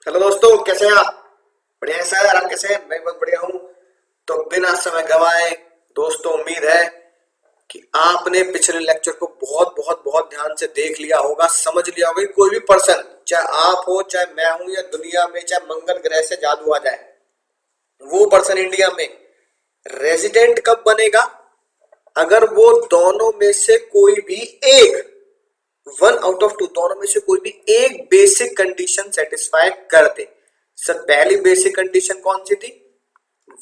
Hello दोस्तों, कैसे हैं आप? बढ़िया है सर। आप कैसे हैं? मैं बहुत बढ़िया हूँ। तो बिना समय गवाए दोस्तों, उम्मीद है कि आपने पिछले लेक्चर को बहुत बहुत बहुत ध्यान से देख लिया होगा, समझ लिया होगा कि कोई भी पर्सन, चाहे आप हो चाहे मैं हूं या दुनिया में चाहे मंगल ग्रह से जादू आ जाए, वो पर्सन इंडिया में रेजिडेंट कब बनेगा? अगर वो दोनों में से कोई भी एक, वन आउट ऑफ टू, दोनों में से कोई भी एक बेसिक कंडीशन सेटिस्फाई कर दे। सर, पहली बेसिक कंडीशन कौन सी थी?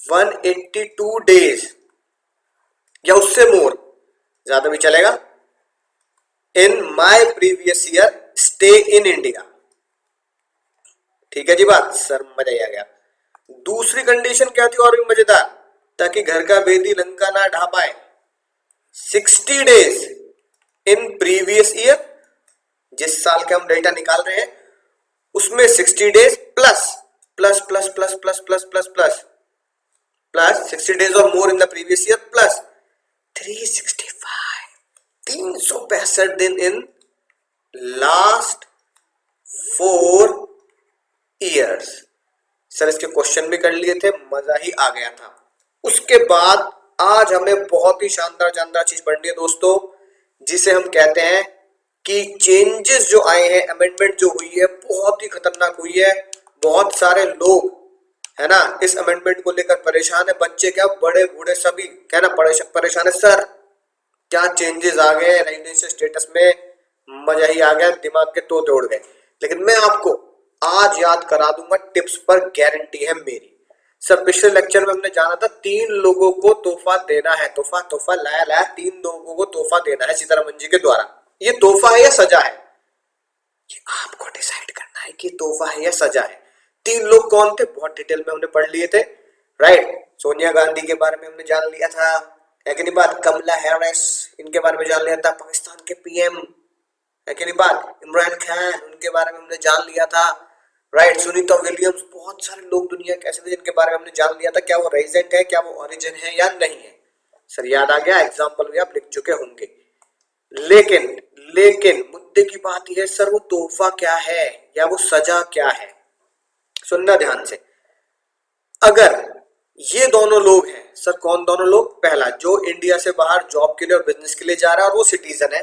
182 डेज या उससे मोर, ज्यादा भी चलेगा, in my previous year stay in India. ठीक है जी बात, सर मजा ही आ गया। दूसरी कंडीशन क्या थी और भी मजेदार, ताकि घर का बेदी लंका ना ढा पाए। 60 डेज इन प्रीवियस ईयर, जिस साल के हम डेटा निकाल रहे हैं उसमें 60 days plus plus plus plus plus plus plus plus plus 60 days और more in the previous year plus 365, 365 दिन इन लास्ट 4 ईयर्स। सर इसके क्वेश्चन भी कर लिए थे, मजा ही आ गया था। उसके बाद आज हमें बहुत ही शानदार शानदार चीज पढ़नी है दोस्तों, जिसे हम कहते हैं कि चेंजेस जो आए हैं, अमेंडमेंट जो हुई है बहुत ही खतरनाक हुई है। बहुत सारे लोग है ना इस अमेंडमेंट को लेकर परेशान है, बच्चे क्या बड़े बूढ़े सभी क्या ना परेशान है। सर क्या चेंजेस आ गए रेजिडेंशियल स्टेटस में, मजा ही आ गया, दिमाग के तोते उड़ गए। लेकिन मैं आपको आज याद करा दूंगा, टिप्स पर गारंटी है मेरी। सर पिछले लेक्चर में हमने जाना था 3 लोगों को तोहफा देना है, तोहफा तोहफा लाया लाया, 3 लोगों को तोहफा देना है सीतारमन जी के द्वारा। ये तोहफा है या सजा है? ये आपको डिसाइड करना है कि तोहफा है या सजा है। 3 लोग कौन थे? बहुत डिटेल में हमने पढ़ लिए थे, राइट। सोनिया गांधी के बारे में हमने जान लिया था, है कि नहीं बात? कमला हैरिस, इनके बारे में जान लिया था। पाकिस्तान के पीएम, है कि नहीं बात? इमरान खान, उनके बारे में हमने जान लिया था, राइट। सुनीता विलियम्स, बहुत सारे लोग दुनिया के ऐसे थे जिनके बारे में हमने जान लिया था, क्या वो रेजिडेंट है, क्या वो ओरिजिन है या नहीं है। सर याद आ गया, एग्जाम्पल भी आप लिख चुके होंगे। लेकिन लेकिन मुद्दे की बात यह है, सर वो तोहफा क्या है या वो सजा क्या है? सुनना ध्यान से। अगर ये दोनों लोग हैं, सर कौन दोनों लोग? पहला, जो इंडिया से बाहर जॉब के लिए और बिजनेस के लिए जा रहा है और वो सिटीजन है,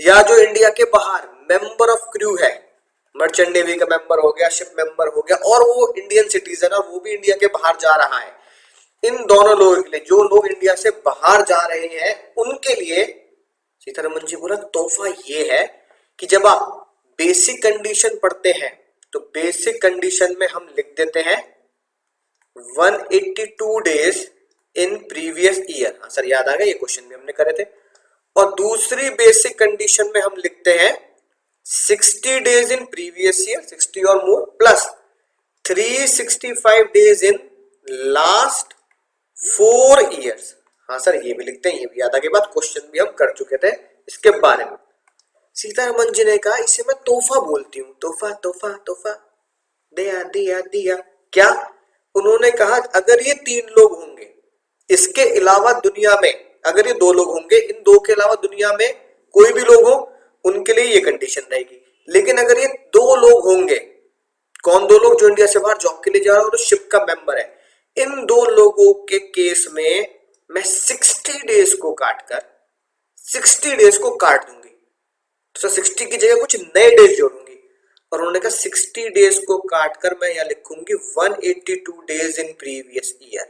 या जो इंडिया के बाहर मेंबर ऑफ क्रू है, मर्चेंट नेवी का मेंबर हो गया, शिप मेंबर हो गया, और वो इंडियन सिटीजन है और वो भी इंडिया के बाहर जा रहा है। इन दोनों लोगों के लिए, जो लोग इंडिया से बाहर जा रहे हैं उनके लिए सीतारमन जी बोला तोहफा ये है कि जब आप बेसिक कंडीशन पढ़ते हैं तो बेसिक कंडीशन में हम लिख देते हैं 182 डेज इन प्रीवियस ईयर। हाँ सर याद आ गया, ये क्वेश्चन भी हमने करे थे। और दूसरी बेसिक कंडीशन में हम लिखते हैं 60 डेज इन प्रीवियस ईयर, 60 और more, plus 365 days in last 4 years. हाँ सर ये भी लिखते हैं, ये भी याद आ गई बात, क्वेश्चन भी हम कर चुके थे इसके बारे में। सीतारमन जी ने कहा इसे मैं तोहफा बोलती हूँ, तोहफा तोहफा तोहफा, दिया दिया दिया। क्या उन्होंने कहा? अगर ये 3 लोग होंगे, इसके अलावा दुनिया में अगर ये 2 लोग होंगे, इन 2 के अलावा दुनिया में कोई भी लोग हो, उनके लिए ये कंडीशन रहेगी। लेकिन अगर ये 2 लोग होंगे, कौन 2 लोग? जो इंडिया से बाहर जॉब के लिए जा रहा है और शिप का मेंबर है, इन 2 लोगों के केस में मैं 60 डेज को काटकर 60 डेज को काट दूंगी, तो 60 की जगह कुछ नए डेज जोड़ूंगी। और उन्होंने कहा 60 डेज को काटकर मैं यहां लिखूंगी 182 days in previous year,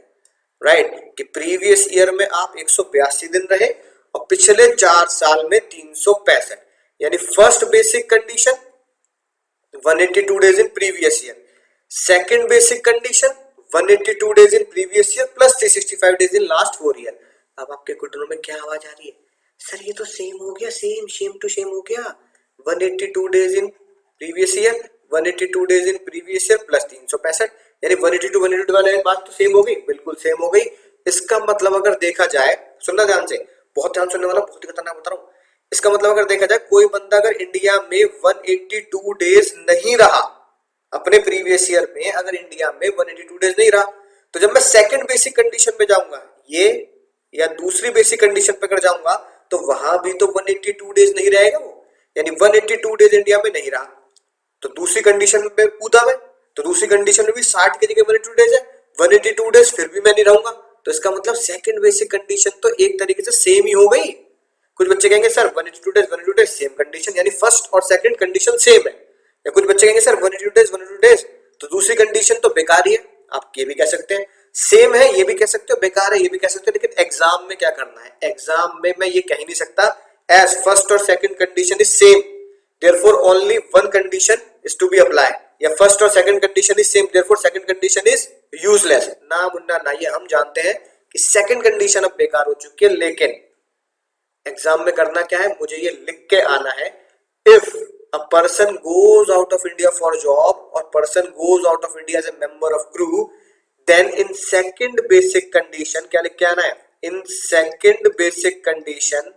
right. कि प्रीवियस ईयर में आप 182 दिन रहे और पिछले 4 साल में 365। यानी first basic condition 182 days in previous year, second basic condition 182 days in previous year plus 365 days in last 4 year. अब आपके घुटनों में क्या आवाज आ रही है? सर ये तो सेम हो गया, सेम टू सेम हो गया। 182 days in previous year, 182 days in previous year plus 365, यानी 182 वाले बात तो सेम हो गई, बिल्कुल सेम हो गई। इसका मतलब अगर देखा जाए, सुनना ध्यान से, बहुत ध्यान सुनने वाला, बहुत ही खतरनाक बता रहा हूं। इसका मतलब अगर देखा जाए, कोई बंदा अगर इंडिया में 182 डेज नहीं रहा, अपने प्रीवियस ईयर में अगर इंडिया में 182 डेज नहीं रहा, तो जब मैं सेकंड बेसिक कंडीशन पे जाऊंगा ये, या दूसरी बेसिक कंडीशन पे कर जाऊंगा, तो वहां भी तो 182 डेज नहीं रहेगा वो, यानी 182 डेज इंडिया में नहीं रहा, तो दूसरी कंडीशन पे कूदा मैं, तो दूसरी कंडीशन में भी 60 की जगह 182 डेज है, 182 डेज फिर भी मैं नहीं रहूंगा, तो इसका मतलब सेकंड बेसिक कंडीशन तो एक तरीके से सेम ही हो गई। कुछ बच्चे कहेंगे sir 182 days 182 days same condition, यानी फर्स्ट और सेकंड कंडीशन सेम है। या कुछ बच्चे कहेंगे सर 182 डेज 182 डेज तो दूसरी कंडीशन तो बेकार ही है। आप ये भी कह सकते हैं, सेम है ये भी कह सकते हो, बेकार है ये भी कह सकते हो, लेकिन एग्जाम में क्या करना है, एग्जाम में मैं ये कह ही नहीं सकता एज फर्स्ट और second condition is same therefore only one condition is to be applied, या फर्स्ट और second condition is same therefore second condition is useless। ना मुन्ना ना, ये हम जानते हैं कि सेकंड कंडीशन अब बेकार हो चुकी है, लेकिन एग्जाम में करना क्या है, मुझे ये लिख के आना है, if a person goes out of India for job or person goes out of India as a member of crew, then in second basic condition क्या लिख के आना है, in second basic condition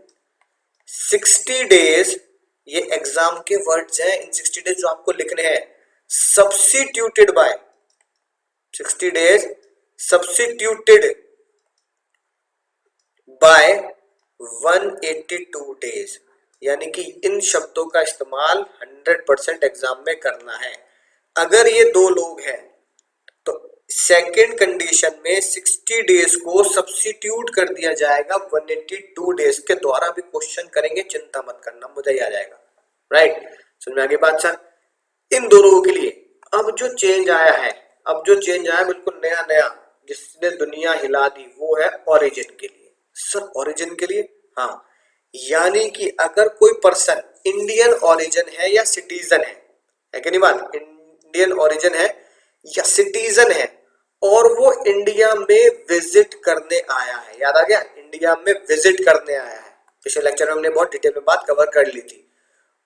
60 days, ये एग्जाम के words हैं, in 60 days जो आपको लिखने हैं, substituted by 60 days substituted by 182 days, यानी कि इन शब्दों का इस्तेमाल 100% एग्जाम में करना है। अगर ये दो लोग हैं तो सेकेंड कंडीशन में 60 डेज को सब्स्टिट्यूट कर दिया जाएगा 182 डेज के द्वारा, भी क्वेश्चन करेंगे, चिंता मत करना, मुझे ही आ जाएगा। राइट, समझ में आगे बात सर। इन दोनों के लिए अब जो चेंज आया है, अब जो चेंज आया बिल्कुल नया नया जिसने दुनिया हिला दी, वो है ओरिजिन के लिए। सर ओरिजिन के लिए, हाँ, यानी कि अगर कोई पर्सन इंडियन ओरिजिन है या सिटीजन है कि नहीं बात, इंडियन ओरिजिन है या सिटीजन है और वो इंडिया में विजिट करने आया है, याद आ गया, इंडिया में विजिट करने आया है, पिछले लेक्चर में हमने बहुत डिटेल में बात कवर कर ली थी।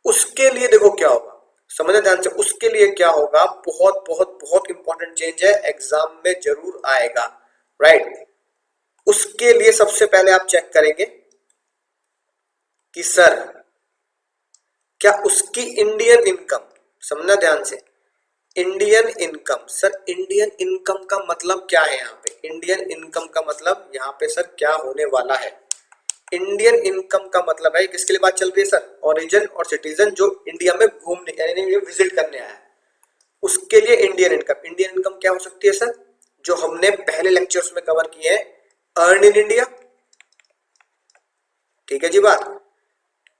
उसके लिए देखो क्या होगा, समझना ध्यान से, उसके लिए क्या होगा, बहुत बहुत बहुत इंपॉर्टेंट चेंज है, एग्जाम में जरूर आएगा। राइट, उसके लिए सबसे पहले आप चेक करेंगे कि सर क्या उसकी इंडियन इनकम, समझना ध्यान से, Indian income, sir Indian income का मतलब क्या है यहाँ पे, इंडियन इनकम का मतलब यहाँ पे सर क्या होने वाला है, इंडियन इनकम का मतलब है, किसके लिए बात चल रही है सर, ओरिजिन और सिटीजन जो इंडिया में घूमने यानी विजिट करने आया है, उसके लिए इंडियन इनकम। इंडियन इनकम क्या हो सकती है सर, जो हमने पहले लेक्चर्स में कवर किए हैं, अर्न इन इंडिया, ठीक है जी बात,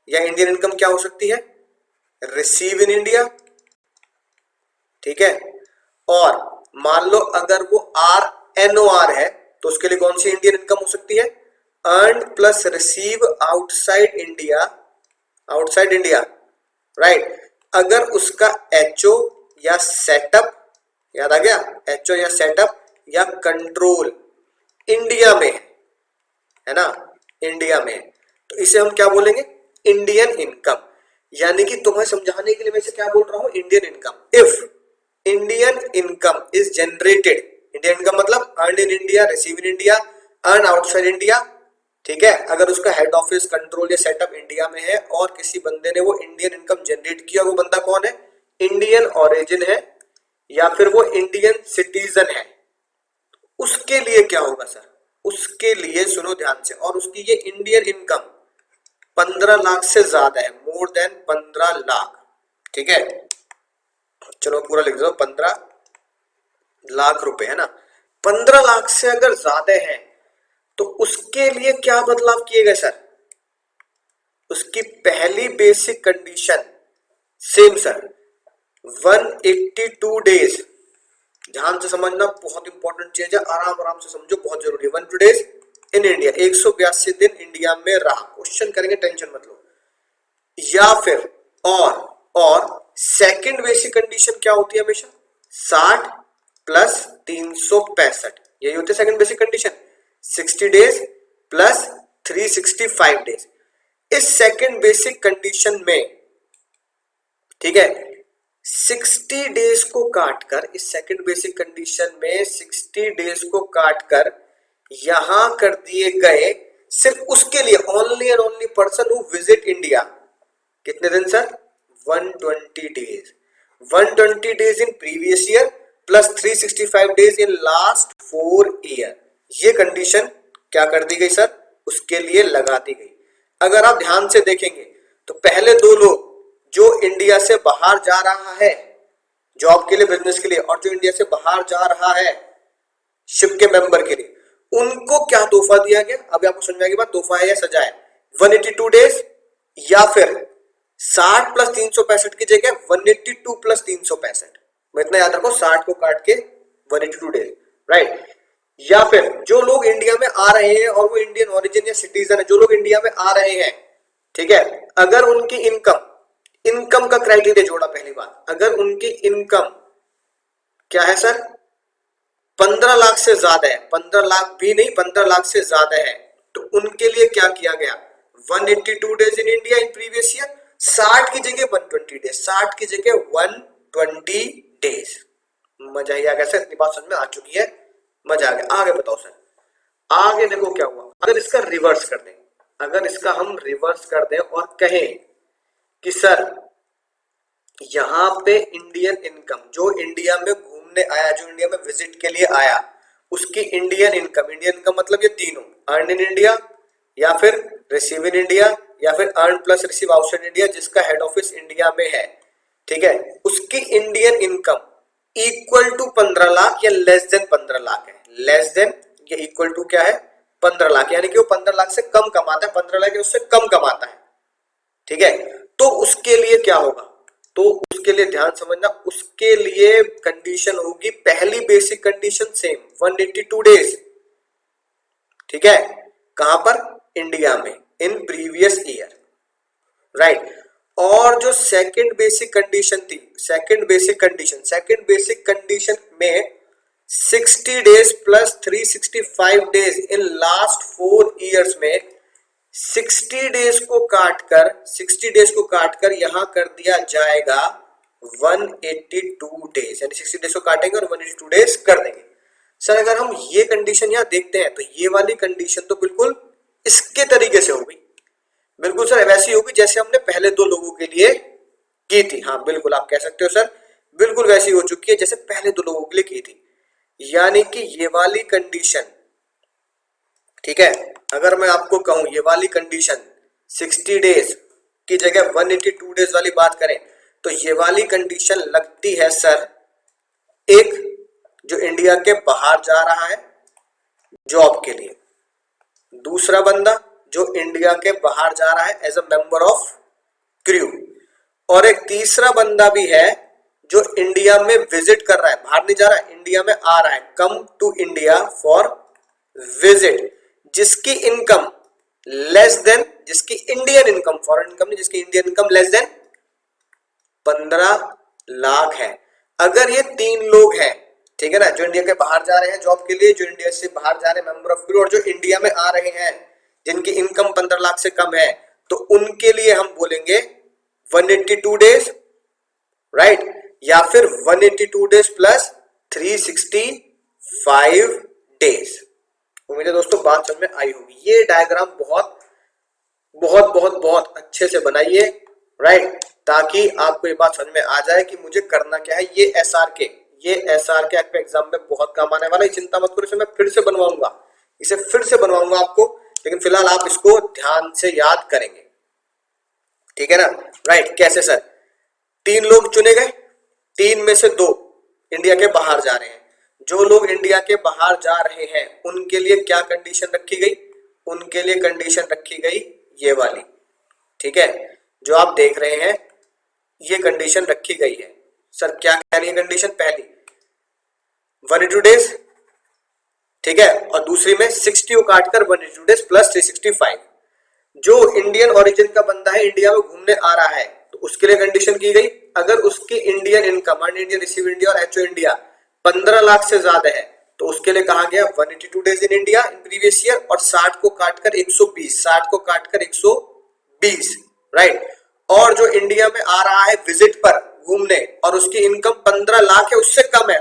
या इंडियन इनकम क्या हो सकती है, रिसीव इन इंडिया, ठीक है, और मान लो अगर वो RNOR है तो उसके लिए कौन सी इंडियन इनकम हो सकती है, earn plus receive outside India, outside India. Right, अगर उसका HO या सेटअप, याद आ गया, HO या सेटअप या कंट्रोल इंडिया में है ना, इंडिया में, तो इसे हम क्या बोलेंगे, इंडियन इनकम। यानी कि तुम्हें समझाने के लिए मैं इसे क्या बोल रहा हूं, Indian income. If Indian income is generated, Indian income मतलब earn in India, receive in India, earn outside India, ठीक है, अगर उसका हेड ऑफिस कंट्रोल या सेटअप इंडिया में है और किसी बंदे ने वो इंडियन इनकम जनरेट किया, वो बंदा कौन है, इंडियन ओरिजिन है या फिर वो इंडियन सिटीजन है, उसके लिए क्या होगा सर, उसके लिए सुनो ध्यान से, और उसकी ये इंडियन इनकम 15 लाख से ज्यादा है, मोर देन 15 लाख, ठीक है, चलो पूरा लिख दो, 15 लाख रुपए है ना, 15 लाख से अगर ज्यादा है तो उसके लिए क्या बदलाव किए गए सर, उसकी पहली basic condition same sir, 182 days, ध्यान से समझना, बहुत इंपॉर्टेंट चीज है, आराम आराम से समझो, बहुत जरूरी है। 182 डेज इन इंडिया, 182 दिन इंडिया में रहा, क्वेश्चन करेंगे, टेंशन मत लो। या फिर और सेकंड बेसिक कंडीशन क्या होती है हमेशा, 60 प्लस 365, यही होती है second basic condition, 60 days plus 365 days. इस सेकंड बेसिक कंडीशन में, ठीक है, 60 डेज को काटकर, इस सेकंड बेसिक कंडीशन में 60 डेज को काटकर यहां कर दिए गए सिर्फ उसके लिए, only and only person who visit India, कितने दिन sir, 120 days, 120 days in previous year plus 365 days in last 4 year, ये कंडीशन क्या कर दी गई सर, उसके लिए लगा दी गई। अगर आप ध्यान से देखेंगे तो पहले दो लोग जो इंडिया से बाहर जा रहा है जॉब के लिए, बिजनेस के लिए, और जो इंडिया से बाहर जा रहा है शिप के मेंबर के लिए, उनको क्या तोहफा दिया गया? अभी आपको समझ में आएगी बात, तोहफा है या सजा है। 182 डेज या फिर 60 प्लस 365 की जगह 182 प्लस 365, मैं इतना याद रखो, 60 को काट के 182 डेज, राइट। या फिर जो लोग इंडिया में आ रहे हैं और वो इंडियन ओरिजिन या सिटीजन है, जो लोग इंडिया में आ रहे हैं, ठीक है, अगर उनकी इनकम का क्राइटेरिया जोड़ा, पहली बात, अगर उनकी इनकम क्या है सर, 15 लाख से ज्यादा है, 15 लाख भी नहीं, 15 लाख से ज्यादा है, तो उनके लिए क्या किया गया? 182 days in India in previous year, 60 की जगह 120 डेज, 60 की जगह 120 डेज। मजा ही आ गया सर, इतनी बात समझ में आ चुकी है, मजा आ गया। आगे बताओ सर, आगे देखो क्या हुआ। अगर इसका रिवर्स कर दें, अगर इसका हम रिवर्स कर दें और कहें कि सर यहां पे इंडियन इनकम, जो इंडिया में घूमने आया, जो इंडिया में विजिट के लिए आया, उसकी इंडियन इनकम मतलब ये तीनों, अर्न इन इंडिया या फिर रिसीव इन इंडिया या फिर earn plus receive outside India, जिसका हेड ऑफिस इंडिया में है, ठीक है, उसकी Indian income equal to 15 lakh या लेस देन 15 लाख है। लेस देन या इक्वल टू क्या है? 15 लाख, यानी कि वो 15 लाख से कम कमाता है, 15 लाख उससे कम कमाता है, ठीक है। तो उसके लिए क्या होगा? तो उसके लिए ध्यान समझना, उसके लिए कंडीशन होगी, पहली बेसिक कंडीशन सेम 182 डेज, ठीक है, कहां पर? इंडिया में, इन प्रीवियस ईयर, राइट। और जो सेकंड बेसिक कंडीशन थी, सेकंड बेसिक कंडीशन में 60 days plus 365 days in last 4 years में 60 डेज को काटकर यहां कर दिया जाएगा 182 डेज, यानी 60 डेज को काटेंगे और 182 डेज कर देंगे। सर अगर हम ये कंडीशन यहां देखते हैं तो ये वाली कंडीशन तो बिल्कुल इसके तरीके से होगी, बिल्कुल सर वैसी होगी जैसे हमने पहले दो लोगों के लिए की थी। हाँ बिल्कुल आप कह सकते हो सर, बिल्कुल वैसी हो चुकी है जैसे पहले दो लोगों के लिए की थी। यानी कि ये वाली कंडीशन, ठीक है, अगर मैं आपको कहूं ये वाली कंडीशन 60 डेज की जगह 182 डेज वाली बात करें, तो ये वाली कंडीशन लगती है सर एक जो इंडिया के बाहर जा रहा है जॉब के लिए, दूसरा बंदा जो इंडिया के बाहर जा रहा है as a member of crew, और एक तीसरा बंदा भी है जो इंडिया में विजिट कर रहा है, बाहर नहीं जा रहा है, इंडिया में आ रहा है, come to India for visit, जिसकी इनकम लेस देन, जिसकी इंडियन इनकम, फॉरेन इनकम नहीं, जिसकी Indian income less than 15 lakh है। अगर ये तीन लोग हैं, ठीक है ना, जो इंडिया के बाहर जा रहे हैं जॉब के लिए, जो इंडिया से बाहर जा रहे हैं मेंबर ऑफ क्रू, और जो इंडिया में आ रहे हैं जिनकी इनकम 15 लाख से कम है, तो उनके लिए हम बोलेंगे 182 डेज, राइट, या फिर 182 डेज प्लस 365 डेज। उम्मीद है दोस्तों बात समझ में आई होगी। ये डायग्राम बहुत बहुत बहुत बहुत अच्छे से बनाइए, राइट, ताकि आपको ये बात समझ में आ जाए कि मुझे करना क्या है। ये SRK आपके एग्जाम में बहुत काम आने वाला है, चिंता मत करो, इसे मैं फिर से बनवाऊंगा आपको, लेकिन फिलहाल आप इसको ध्यान से याद करेंगे, ठीक है ना, राइट। कैसे सर? तीन लोग चुने गए, तीन में से दो इंडिया के बाहर जा रहे हैं, जो लोग इंडिया के बाहर जा रहे हैं उनके लिए क्या कंडीशन रखी गई? उनके लिए कंडीशन रखी गई ये वाली, ठीक है, जो आप देख रहे हैं ये कंडीशन रखी गई है। सर क्या कह रही है कंडीशन? पहली 182 डेज, ठीक है, और दूसरी में 60 को काटकर 182 डेज प्लस 365। जो इंडियन ओरिजिन का बंदा है, इंडिया में घूमने आ रहा है, तो उसके लिए कंडीशन की गई, अगर उसकी Indian income, earn India, receive India और एचओ इंडिया 15 लाख से ज्यादा है, तो उसके लिए कहा गया 182 days in India in previous year, और 60 को काटकर 120, राइट। और जो इंडिया में आ रहा है विजिट पर घूमने और उसकी इनकम 15 लाख है, उससे कम है,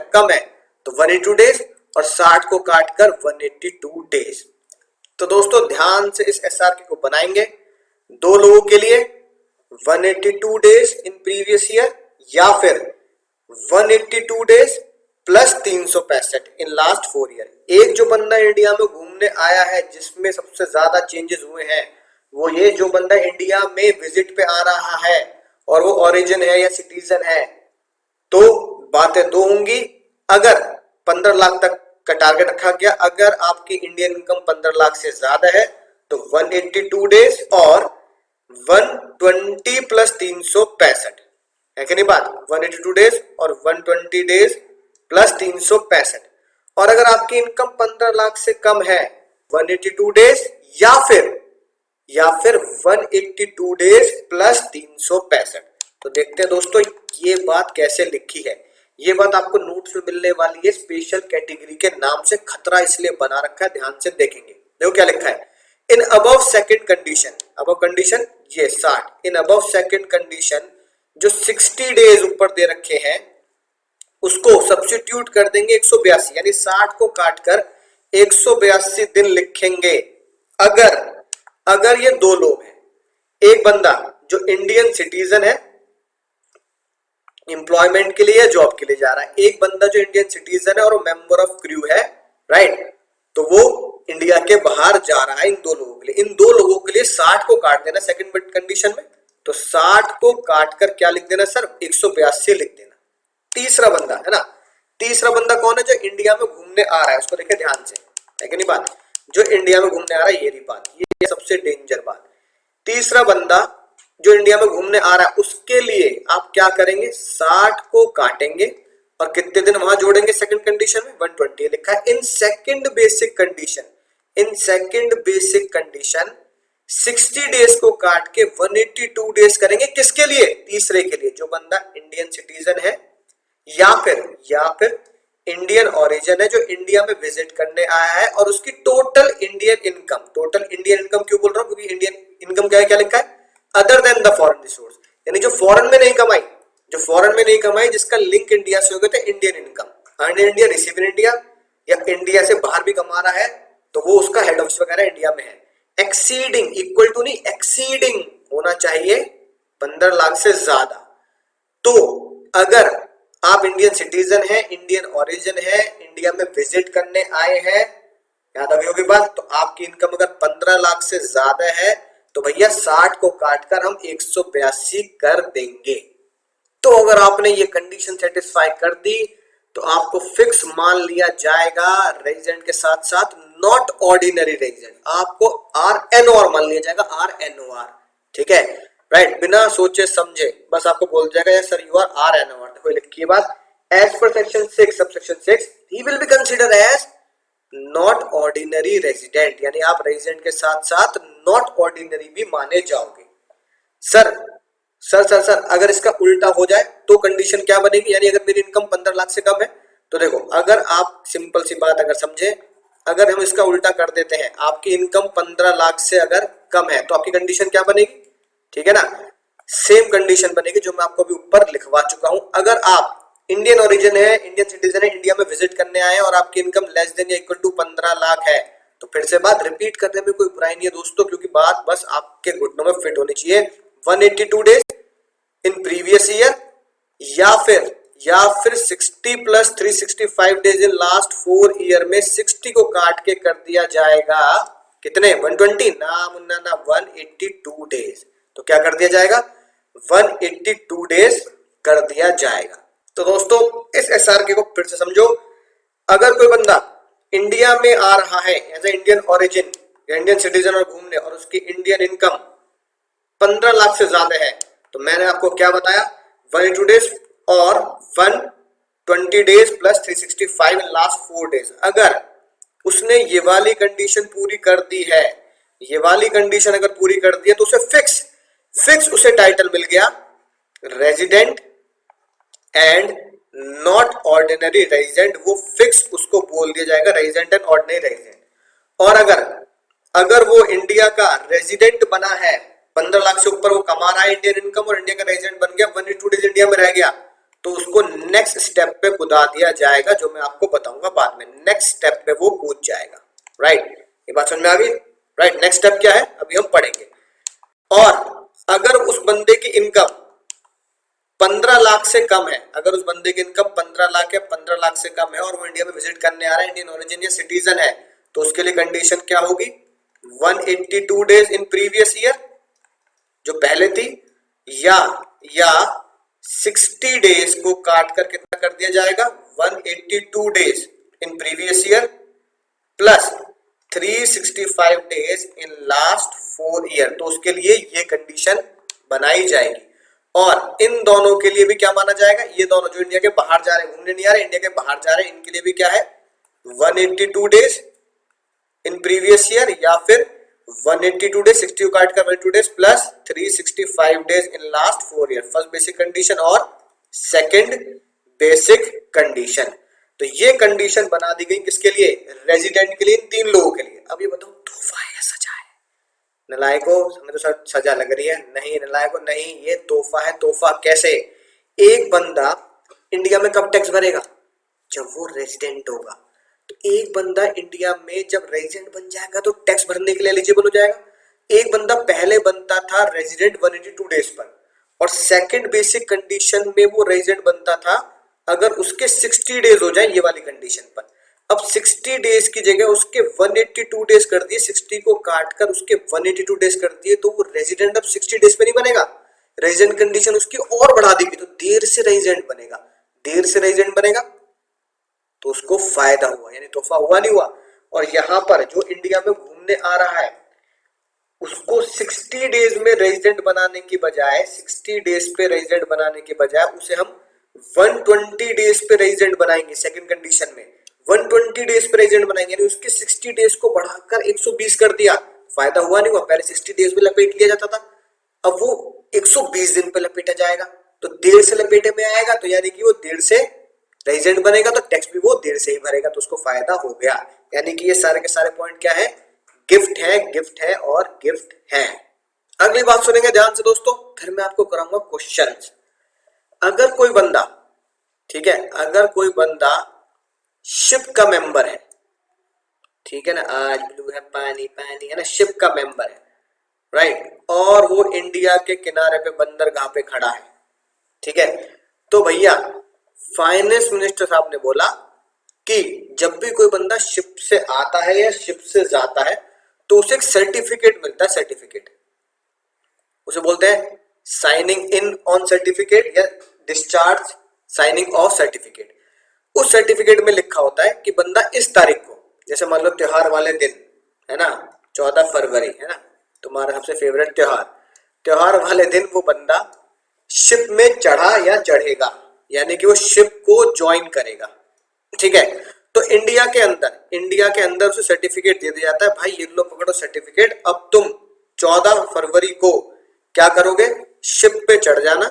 तो 182 डेज, और 60 को काटकर 182 डेज। तो दोस्तों ध्यान से इस SRK को बनाएंगे। दो लोगों के लिए 182 डेज इन प्रीवियस ईयर या फिर 182 डेज प्लस 365 इन लास्ट 4 ईयर। एक जो बंदा इंडिया में घूमने आया है जिसमें सबसे ज्यादा चेंजेस हुए हैं, वो ये जो बंदा इंडिया में विजिट पे आ रहा है और वो ओरिजिन है या सिटीजन है, तो बातें दो होंगी। अगर 15 लाख तक का टारगेट रखा गया, अगर आपकी इंडियन इनकम 15 लाख से ज्यादा है तो 182 डेज और 120 प्लस 365 है कि नहीं बात, 182 डेज और 120 डेज प्लस 365। और अगर आपकी इनकम 15 लाख से कम है 182 डेज या फिर 182 डेज प्लस 365। तो देखते हैं दोस्तों ये बात कैसे लिखी है। ये बात आपको नोट्स में मिलने वाली है, स्पेशल कैटेगरी के नाम से खतरा इसलिए बना रखा है, ध्यान से देखेंगे। देखो क्या लिखा है, in above second condition, above condition ये 60, इन अबव सेकंड कंडीशन जो 60 डेज ऊपर दे रखे हैं उसको सब्स्टिट्यूट कर देंगे 182, यानी 60 को काटकर 182 दिन लिखेंगे। अगर ये दो लोग हैं, एक बंदा जो इंडियन सिटीजन है, एम्प्लॉयमेंट के लिए या जॉब के लिए जा रहा है, एक बंदा जो इंडियन सिटीजन है और मेंबर ऑफ क्रू है, राइट, तो वो इंडिया के बाहर जा रहा है। इन दो लोगों के लिए, इन दो लोगों के लिए 60 को काट देना सेकंड कंडीशन में, तो 60 को काटकर क्या लिख देना सर, 182 लिख देना। तीसरा बंदा है ना, तीसरा बंदा कौन है, जो इंडिया में घूमने आ रहा है, उसको देखे ध्यान से, है कि नहीं बात, जो इंडिया में घूमने आ रहा है, ये रही बात, ये सबसे डेंजर बात। तीसरा बंदा जो इंडिया में घूमने आ रहा है उसके लिए आप क्या करेंगे, 60 को काटेंगे और कितने दिन वहां जोड़ेंगे सेकंड कंडीशन में, 120 लिखा है। In second basic condition, in second basic condition 60 days को काट के 182 डेज करेंगे, किसके लिए, तीसरे के लिए, जो बंदा इंडियन सिटीजन है या फिर इंडियन ओरिजिन है, जो इंडिया में विजिट करने आया है और उसकी total Indian income, total Indian income क्यों बोल रहा हूं, क्योंकि इंडियन इनकम क्या है, क्या लिखा है, other than the foreign resource, यानी जो फॉरेन में नहीं कमाई, जो फॉरेन में नहीं कमाई, जिसका लिंक इंडिया से हो गया था, Indian income, earn in India, receive in India, या इंडिया से बाहर भी कमा रहा है तो वो उसका हेड ऑफिस वगैरह इंडिया में है। एक्सीडिंग, इक्वल टू नहीं, एक्सीडिंग होना चाहिए 15 लाख से ज्यादा। तो अगर आप इंडियन सिटीजन है, इंडियन ओरिजिन है, इंडिया में विजिट करने आए हैं, याद आ गई होगी बात, तो आपकी इनकम अगर 15 लाख से ज्यादा है तो भैया 60 को काटकर हम 182 कर देंगे। तो अगर आपने ये कंडीशन सेटिस्फाई कर दी तो आपको फिक्स मान लिया जाएगा रेजिडेंट के साथ साथ नॉट ऑर्डिनरी रेजिडेंट, आपको RNOR मान लिया जाएगा, RNOR, ठीक है, राइट, बिना सोचे समझे बस आपको बोल जाएगा सर यू आर RNOR। देखो लिखिए बात, as per section 6 subsection 6 he will be consider as not ordinary resident, यानी आप रेजिडेंट के साथ साथ नॉट ऑर्डिनरी भी माने जाओगे। सर सर सर सर अगर इसका उल्टा हो जाए तो कंडीशन क्या बनेगी, यानी अगर मेरी इनकम 15 लाख से कम है, तो देखो अगर आप सिंपल सी बात अगर समझे, अगर हम इसका उल्टा कर देते हैं, आपकी इनकम 15 लाख से अगर कम है तो आपकी कंडीशन क्या बनेगी, ठीक है ना, सेम कंडीशन बनेगी जो मैं आपको अभी ऊपर लिखवा चुका हूं। अगर आप इंडियन ओरिजिन है, इंडियन सिटीजन है, इंडिया में विजिट करने आए और आपकी इनकम लेस देन या इक्वल टू 15 लाख है, तो फिर से बात रिपीट करने में कोई बुराई नहीं है दोस्तों, क्योंकि बात बस आपके घुटनों में फिट होनी चाहिए। 182 डेज इन प्रीवियस ईयर या फिर 60 plus 365 days in last 4 year में 60 को काट के कर दिया जाएगा कितने, 120 ना मुन्ना ना 182 डेज, तो क्या कर दिया जाएगा, 182 डेज कर दिया जाएगा। तो दोस्तों इस SRK को फिर से समझो, अगर कोई बंदा इंडिया में आ रहा है एज ए इंडियन ओरिजिन या इंडियन सिटीजन और घूमने, और उसकी इंडियन इनकम 15 लाख से ज्यादा है, तो मैंने आपको क्या बताया, 182 डेज और 120 डेज प्लस 365 इन लास्ट 4 डेज। अगर उसने ये वाली कंडीशन पूरी कर दी है, ये वाली कंडीशन अगर पूरी कर दी है तो उसे फिक्स उसे टाइटल मिल गया resident and not ordinary resident, वो फिक्स उसको बोल दिया जाएगा रेजिडेंट एंड ऑर्डिनरी रेजिडेंट। और अगर वो इंडिया का रेजिडेंट बना है, 15 लाख से ऊपर वो कमा रहा है इंडियन इनकम और इंडिया का रेजिडेंट बन गया, 182 डेज इंडिया में रह गया, तो उसको नेक्स्ट स्टेप पे कूदा दिया जाएगा, जो मैं आपको बताऊंगा बाद में, नेक्स्ट स्टेप पे वो कूद जाएगा, राइट, ये बात समझ में आ गई, राइट। नेक्स्ट स्टेप क्या है अभी हम पढ़ेंगे। और अगर उस बंदे की इनकम 15 लाख से कम है, अगर उस बंदे की इनकम 15 लाख है, 15 लाख से कम है और वो इंडिया में विजिट करने आ रहा है, इंडियन ओरिजिन या सिटीजन है, तो उसके लिए कंडीशन क्या होगी, 182 डेज इन प्रीवियस ईयर जो पहले थी, या 60 डेज को काट कर कितना कर दिया जाएगा 182 days in previous year plus 365 days in last 4 year. तो उसके लिए ये कंडीशन बनाई जाएगी और इन दोनों के लिए भी क्या माना जाएगा, ये दोनों जो इंडिया के बाहर जा रहे हैं, घूमने नहीं आ रहे, इंडिया के बाहर जा रहे हैं, इनके लिए भी क्या है 182 डेज इन प्रीवियस ईयर या फिर 182 डेज 60 को काट कर 182 days plus 365 days in last 4 year. First basic condition और सेकंड बेसिक कंडीशन। तो ये कंडीशन बना दी गई किसके लिए, रेजिडेंट के लिए, इन 3 लोगों के लिए। अब ये बताओ तोहफा है या सजा है? नलायको हमें तो सजा लग रही है, नहीं नलायको नहीं, ये तोहफा है। तोहफा कैसे? एक बंदा इंडिया में कब टैक्स भरेगा, जब वो रेजिडेंट होगा। तो एक बंदा इंडिया में जब रेजिडेंट बन जाएगा तो टैक्स भरने के लिए एलिजिबल हो जाएगा। एक बंदा पहले बनता था रेजिडेंट 182 डेज पर और सेकंड बेसिक कंडीशन में वो रेजिडेंट बनता था अगर उसके 60 डेज हो जाए ये वाली कंडीशन पर। अब 60 डेज की जगह उसके 182 डेज कर दिए, 60 को काट कर उसके 182 डेज कर दिए, तो वो रेजिडेंट अब 60 डेज पे नहीं बनेगा, रेजिडेंट कंडीशन उसकी और बढ़ा दी गई, तो देर से रेजिडेंट बनेगा। देर से रेजिडेंट बनेगा तो उसको फायदा हुआ, यानी तोहफा हुआ नहीं हुआ। और यहां पर जो इंडिया में घूमने आ रहा है उसको 60 डेज में रेजिडेंट बनाने की बजाय, 60 डेज पे रेजिडेंट बनाने की बजाय उसे हम 120 डेज पे रेजिडेंट बनाएंगे। सेकंड कंडीशन में 120 डेज पे रेजिडेंट बनाएंगे, यानी उसके 60 डेज को बढ़ाकर 120 कर दिया। फायदा हुआ नहीं हुआ? पहले 60 डेज में लपेट लिया जाता था, अब वो 120 दिन पे लपेटा जाएगा, तो देर से लपेटे में आएगा, तो यानी कि वो देर से रेजिडेंट बनेगा, तो टैक्स भी वो देर से ही भरेगा, तो उसको फायदा हो गया। यानी कि ये सारे के सारे पॉइंट क्या है, गिफ्ट है, गिफ्ट है और गिफ्ट है। अगली बात सुनेंगे ध्यान से दोस्तों, फिर मैं आपको कराऊंगा क्वेश्चंस। अगर कोई बंदा, ठीक है, अगर कोई बंदा शिप का मेंबर है, ठीक है ना, आज ब्लू है पानी पानी है ना, शिप का मेंबर है, राइट, और वो इंडिया के किनारे पे बंदरगाह पे खड़ा है, ठीक है, तो भैया फाइनेंस मिनिस्टर साहब ने बोला कि जब भी कोई बंदा शिप से आता है या शिप से जाता है तो उसे एक सर्टिफिकेट मिलता है। सर्टिफिकेट उसे बोलते हैं साइनिंग इन ऑन सर्टिफिकेट या डिस्चार्ज साइनिंग ऑफ सर्टिफिकेट। उस सर्टिफिकेट में लिखा होता है कि बंदा इस तारीख को, जैसे मान लो त्योहार वाले दिन है ना, 14 फरवरी है ना, तुम्हारा सबसे फेवरेट त्योहार, त्योहार वाले दिन वो बंदा शिप में चढ़ा या चढ़ेगा, यानी कि वो शिप को ज्वाइन करेगा, ठीक है। तो इंडिया के अंदर उसे सर्टिफिकेट दे दिया जाता है, भाई ये लो पकड़ो सर्टिफिकेट, अब तुम 14 फरवरी को क्या करोगे, शिप पे चढ़ जाना,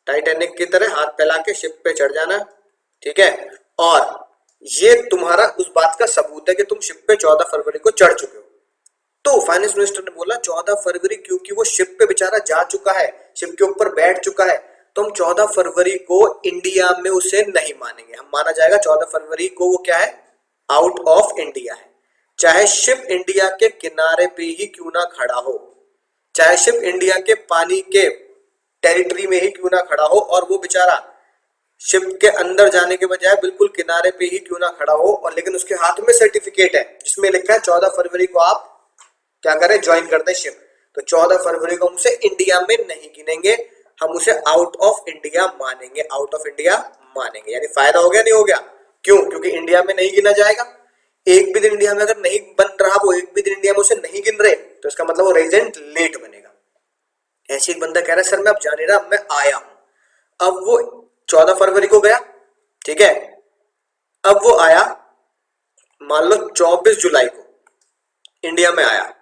टाइटैनिक की तरह हाथ फैला के शिप पे चढ़ जाना, ठीक है, और ये तुम्हारा उस बात का सबूत है कि तुम शिप पे 14 फरवरी को चढ़ चुके हो। तो फाइनेंस मिनिस्टर ने बोला 14 फरवरी, क्योंकि वो शिप पे बेचारा जा चुका है, शिप के ऊपर बैठ चुका है, तो हम 14 फरवरी को इंडिया में उसे नहीं मानेंगे। हम माना जाएगा 14 फरवरी को वो क्या है, आउट ऑफ इंडिया है, चाहे शिप इंडिया के किनारे पे ही क्यों ना खड़ा हो, चाहे शिप इंडिया के पानी के टेरिटरी में ही क्यों ना खड़ा हो, और वो बेचारा शिप के अंदर जाने के बजाय बिल्कुल किनारे पे ही क्यों ना खड़ा हो, और लेकिन उसके हाथ में सर्टिफिकेट है जिसमें लिखा है 14 फरवरी को आप क्या करें, ज्वाइन कर दें शिप, तो 14 फरवरी को हम उसे इंडिया में नहीं गिनेंगे, हम उसे आउट ऑफ इंडिया मानेंगे, आउट ऑफ इंडिया मानेंगे। यानी फायदा हो गया नहीं हो गया? क्यों? क्योंकि इंडिया में नहीं गिना जाएगा। एक भी दिन इंडिया में अगर नहीं बन रहा, वो एक भी दिन इंडिया में उसे नहीं गिन रहे, तो इसका मतलब वो रेजिडेंट लेट बनेगा। ऐसे एक बंदा कह रहा है सर मैं अब जा नहीं रहा, मैं आया हूं, अब वो 14 फरवरी को गया, ठीक है, अब वो आया मान लो 24 जुलाई को इंडिया में आया,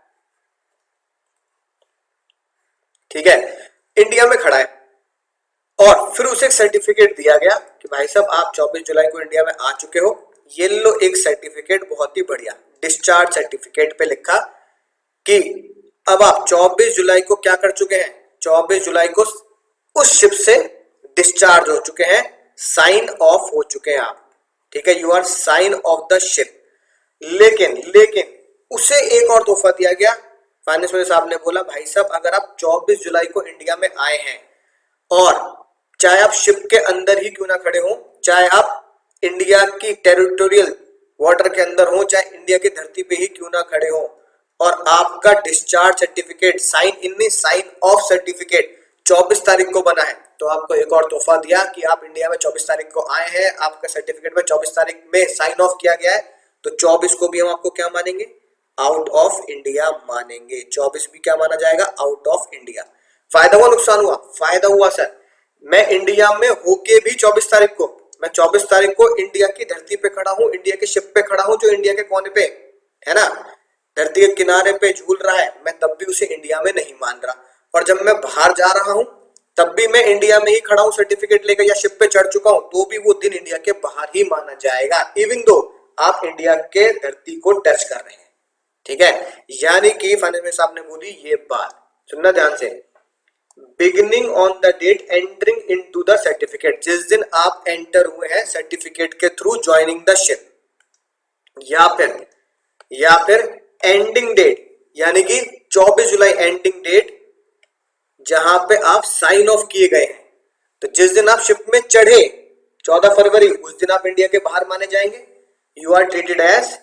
ठीक है, इंडिया में खड़ा है, और फिर उसे एक सर्टिफिकेट दिया गया कि भाई साहब आप 24 जुलाई को इंडिया में आ चुके हो, ये लो एक सर्टिफिकेट, बहुत ही बढ़िया, डिस्चार्ज सर्टिफिकेट पे लिखा कि अब आप 24 जुलाई को क्या कर चुके हैं, 24 जुलाई को उस शिप से डिस्चार्ज हो चुके हैं, साइन ऑफ हो चुके हैं आप, ठीक है, you are sign off the ship. लेकिन उसे एक और तोहफा दिया गया। फाइनेंस मिनिस्टर साहब ने बोला भाई साहब अगर आप 24 जुलाई को इंडिया में आए हैं, और चाहे आप शिप के अंदर ही क्यों ना खड़े हो, चाहे आप इंडिया की टेरिटोरियल वाटर के अंदर हो, चाहे इंडिया की धरती पे ही क्यों ना खड़े हो, और आपका डिस्चार्ज सर्टिफिकेट साइन इन नहीं साइन ऑफ सर्टिफिकेट 24 तारीख को बना है, तो आपको एक और तोहफा दिया कि आप इंडिया में 24 तारीख को आए हैं, आपका सर्टिफिकेट में 24 तारीख में साइन ऑफ किया गया है, तो 24 को भी हम आपको क्या मानेंगे, आउट ऑफ इंडिया मानेंगे। 24 भी क्या माना जाएगा, आउट ऑफ इंडिया। फायदा हुआ नुकसान हुआ, फायदा हुआ सर। मैं इंडिया में होके भी 24 तारीख को, मैं 24 तारीख को इंडिया की धरती पे खड़ा हूं, इंडिया के शिप पे खड़ा हूं जो इंडिया के कोने पे है ना, धरती के किनारे पे झूल रहा है, मैं तब भी उसे इंडिया में नहीं मान रहा। और जब मैं बाहर जा रहा हूं तब भी मैं इंडिया में ही खड़ा हूं सर्टिफिकेट लेकर या शिप पे चढ़ चुका हूं, तो भी वो दिन इंडिया के बाहर ही माना जाएगा, इवन दो आप इंडिया के धरती को टच कर रहे हैं। ठीक है, यानी कि फाइनेंस साहब ने बोली ये बात, सुनना ध्यान से, beginning on the date entering into the certificate, जिस दिन आप एंटर हुए हैं सर्टिफिकेट के थ्रू ज्वाइनिंग द शिप, या फिर एंडिंग डेट, यानी कि 24 जुलाई एंडिंग डेट जहां पे आप साइन ऑफ किए गए हैं। तो जिस दिन आप शिप में चढ़े 14 फरवरी, उस दिन आप इंडिया के बाहर माने जाएंगे, you are treated as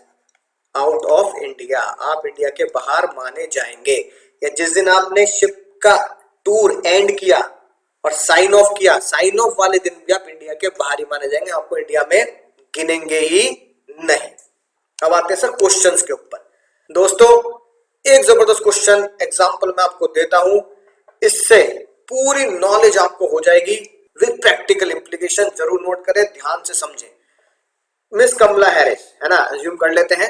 out of India, आप इंडिया के बाहर माने जाएंगे। या जिस दिन आपने शिप का टूर एंड किया और साइन ऑफ किया, साइन ऑफ वाले दिन भी आप इंडिया के बाहर ही माने जाएंगे, आपको इंडिया में गिनेंगे ही नहीं। अब आते हैं सर क्वेश्चंस के ऊपर। दोस्तों एक जबरदस्त क्वेश्चन एग्जांपल मैं आपको देता हूं, इससे पूरी नॉलेज आपको हो जाएगी विद प्रैक्टिकल इंप्लीकेशन। जरूर नोट करें, ध्यान से समझें। मिस कमला हैरिस है ना, अज्यूम कर लेते हैं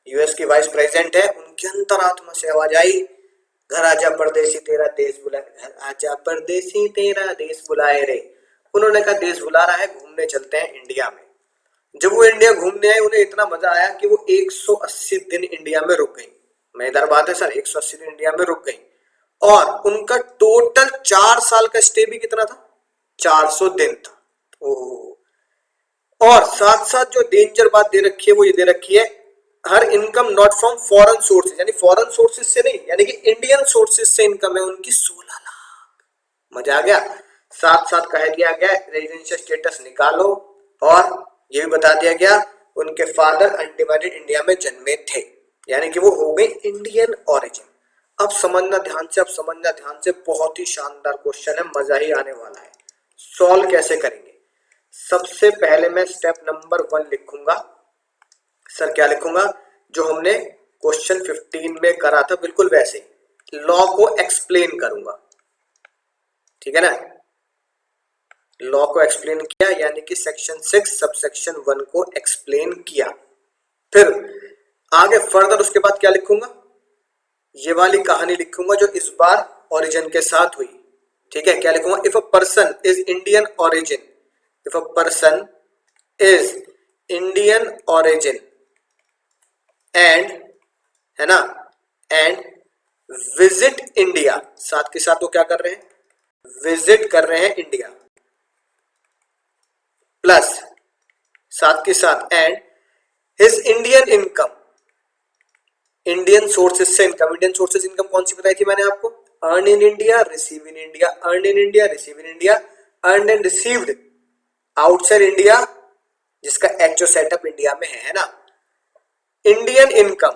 यूएस की वाइस प्रेसिडेंट है, उनके अंतरात्मा से आवाज आई, घर आजा परदेसी तेरा देश बुलाए, घर आजा परदेसी तेरा देश बुलाए रे। उन्होंने कहा देश बुला रहा है, घूमने चलते हैं इंडिया में। जब वो इंडिया घूमने आए, उन्हें इतना मजा आया कि वो 180 दिन इंडिया में रुक गई। मजेदार बात है सर, 180 दिन इंडिया में रुक गई और उनका टोटल 4 साल का स्टे भी कितना था, 400 दिन था। और साथ साथ जो डेंजर बात दे रखी है वो ये दे रखी है, हर income not from foreign sources, यानी फॉरेन सोर्सेज से नहीं, यानी कि इंडियन सोर्सेज से इनकम है उनकी 16 लाख। मजा आ गया। साथ साथ कह दिया गया रेजिडेंशियल स्टेटस निकालो, और ये भी बता दिया गया उनके फादर अनडिवाइडेड इंडिया में जन्मे थे, यानी कि वो हो गई इंडियन ओरिजिन। अब समझना ध्यान से, अब समझना ध्यान से, बहुत ही शानदार क्वेश्चन है, मजा ही आने वाला है। सॉल्व कैसे करेंगे, सबसे पहले मैं स्टेप नंबर 1 लिखूंगा। सर क्या लिखूंगा, जो हमने क्वेश्चन 15 में करा था बिल्कुल वैसे, लॉ को एक्सप्लेन करूंगा। ठीक है ना, लॉ को एक्सप्लेन किया, यानी कि सेक्शन 6 सबसेक्शन 1 को एक्सप्लेन किया। फिर आगे फर्दर उसके बाद क्या लिखूंगा, ये वाली कहानी लिखूंगा जो इस बार ओरिजिन के साथ हुई। ठीक है, क्या लिखूंगा, if a person is Indian origin, if a person is Indian origin and, है ना, एंड विजिट इंडिया, साथ के साथ वो क्या कर रहे हैं, विजिट कर रहे हैं इंडिया, प्लस साथ के साथ and his Indian income, Indian sources से इनकम। इंडियन सोर्सेज इनकम कौन सी बताई थी मैंने आपको, earn in India, receive in India, earn in India, receive in India, earn and received outside India, जिसका एक्चुअल सेटअप इंडिया में है ना। इंडियन इनकम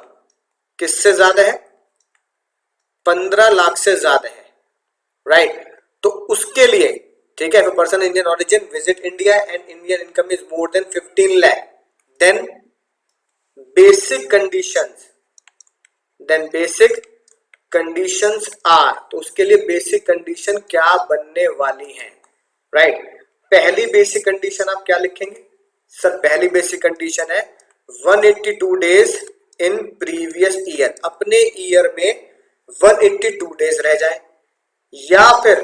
किससे ज्यादा है, 15 लाख से ज्यादा है, राइट। तो उसके लिए ठीक है, if a person Indian origin visit India and Indian income is more than 15 lakh, then basic conditions are, तो उसके लिए बेसिक कंडीशन क्या बनने वाली है, राइट। पहली बेसिक कंडीशन आप क्या लिखेंगे सर, पहली बेसिक कंडीशन है 182 डेज इन प्रीवियस ईयर, अपने ईयर में 182 डेज रह जाए, या फिर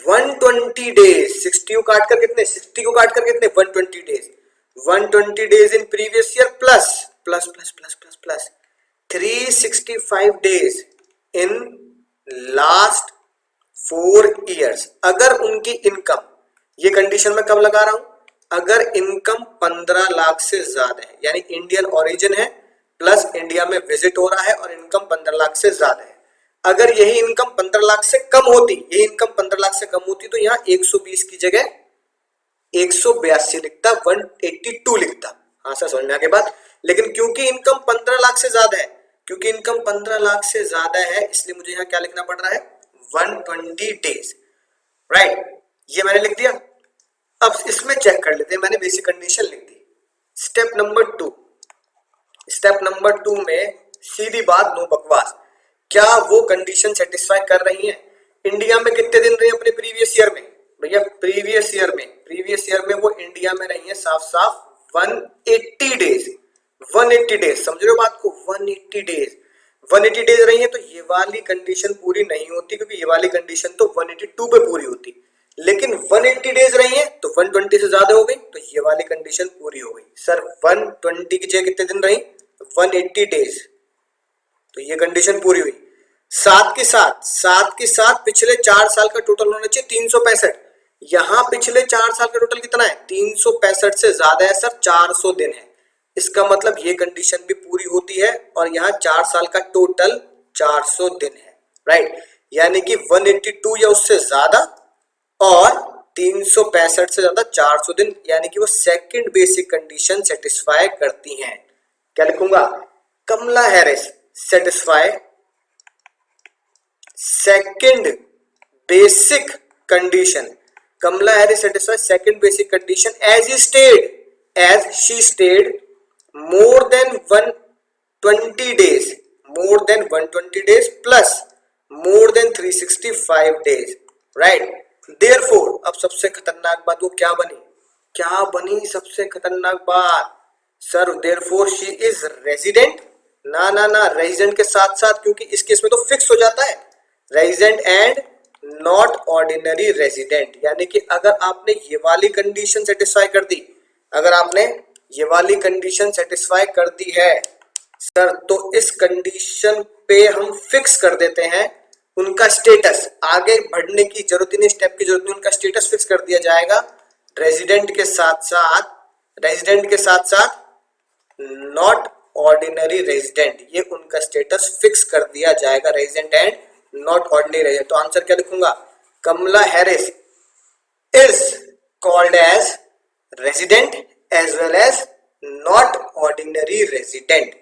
120 डेज, 60 को काट कर कितने, 60 को काट कर कितने 120 days, 120 days in previous year plus plus plus plus plus plus 365 days in last 4 years. अगर उनकी इनकम, ये कंडीशन मैं कब लगा रहा हूं, अगर इनकम 15 लाख से ज्यादा है, यानी इंडियन ओरिजिन है प्लस इंडिया में विजिट हो रहा है और इनकम 15 लाख से ज्यादा है। अगर यही इनकम 15 लाख से कम होती, यही इनकम 15 लाख से कम होती, तो यहां 120 की जगह 182 लिखता, 182 लिखता। हाँ सर समझ में आ गई बात। लेकिन क्योंकि इनकम 15 लाख से ज्यादा है क्योंकि इनकम 15 लाख से ज्यादा है इसलिए मुझे यहाँ क्या लिखना पड़ रहा है 120 डेज, राइट। ये मैंने लिख दिया। अब इसमें चेक कर लेते हैं, मैंने बेसिक कंडीशन लिख दी। स्टेप नंबर टू में सीधी बात, नो बकवास, क्या वो कंडीशन सेटिस्फाई कर रही है? इंडिया में कितने दिन रही अपने प्रीवियस ईयर में? भैया प्रीवियस ईयर में वो इंडिया में रही है साफ साफ 180 डेज। 180 डेज, समझ रहे हो बात को? 180 डेज रही है, तो ये वाली कंडीशन पूरी नहीं होती, क्योंकि ये वाली कंडीशन तो 182 पे पूरी होती। लेकिन 180 डेज रही है तो 120 से ज्यादा हो गई, तो ये वाली कंडीशन पूरी हो गई। सर 120 की जगह कितने दिन रही? 180 डेज, तो ये कंडीशन पूरी हुई। साथ के साथ पिछले 4 साल का टोटल होना चाहिए 365। यहां पिछले 4 साल का टोटल कितना है? 365 से ज्यादा है सर, 400 दिन है। इसका मतलब ये कंडीशन भी पूरी होती है, और यहाँ 4 साल का टोटल 400 दिन है, राइट। यानी कि 182 या उससे ज्यादा और 365 से ज्यादा 400 दिन, यानी कि वो सेकंड बेसिक कंडीशन सेटिस्फाई करती हैं। क्या लिखूंगा? Kamala Harris satisfy second basic condition. Kamala Harris satisfy second basic condition as she stayed more than 120 days, plus more than 365 days, right? Therefore, अब सबसे खतरनाक बात वो क्या बनी सबसे खतरनाक बात? Sir therefore she is resident, ना रेजिडेंट के साथ साथ, क्योंकि इस केस में तो फिक्स हो जाता है resident and not ordinary resident. यानी कि अगर आपने ये वाली कंडीशन सेटिस्फाई कर दी, ये वाली कंडीशन सेटिस्फाई कर दी है सर, तो इस कंडीशन पे हम फिक्स कर देते हैं उनका स्टेटस। आगे बढ़ने की जरूरत ही नहीं, स्टेप की जरूरत नहीं, उनका स्टेटस फिक्स कर दिया जाएगा रेजिडेंट के साथ साथ नॉट ऑर्डिनरी रेजिडेंट। ये उनका स्टेटस फिक्स कर दिया जाएगा, resident and not ordinary resident. तो आंसर क्या लिखूंगा? Kamala Harris is called as resident as well as not ordinary resident.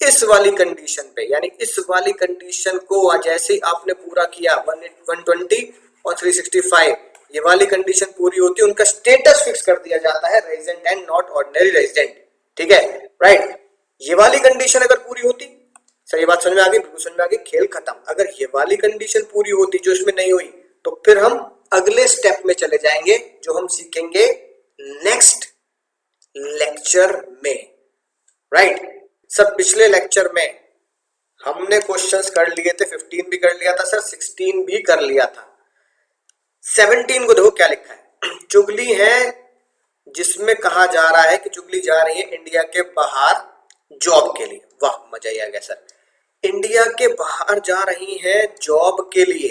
इस वाली कंडीशन पे, यानी इस वाली कंडीशन को जैसे ही आपने पूरा किया 120 और 365, ये वाली कंडीशन पूरी होती है, उनका स्टेटस फिक्स कर दिया जाता है resident and not ordinary resident. ठीक है, राइट। ये वाली कंडीशन अगर पूरी होती, सर ये बात समझ में आ गई? बिल्कुल समझ में आ गई, खेल खत्म। अगर ये वाली कंडीशन पूरी होती जो इसमें नहीं हुई, तो फिर हम अगले स्टेप में चले जाएंगे जो हम सीखेंगे नेक्स्ट लेक्चर में, राइट। सर पिछले लेक्चर में हमने क्वेश्चंस कर लिए थे, 15 भी कर लिया था सर, 16 भी कर लिया था। 17 को देखो क्या लिखा है, चुगली है जिसमें कहा जा रहा है कि चुगली जा रही है इंडिया के बाहर जॉब के लिए। वाह, मजा ही आ गया सर। इंडिया के बाहर जा रही है जॉब के लिए,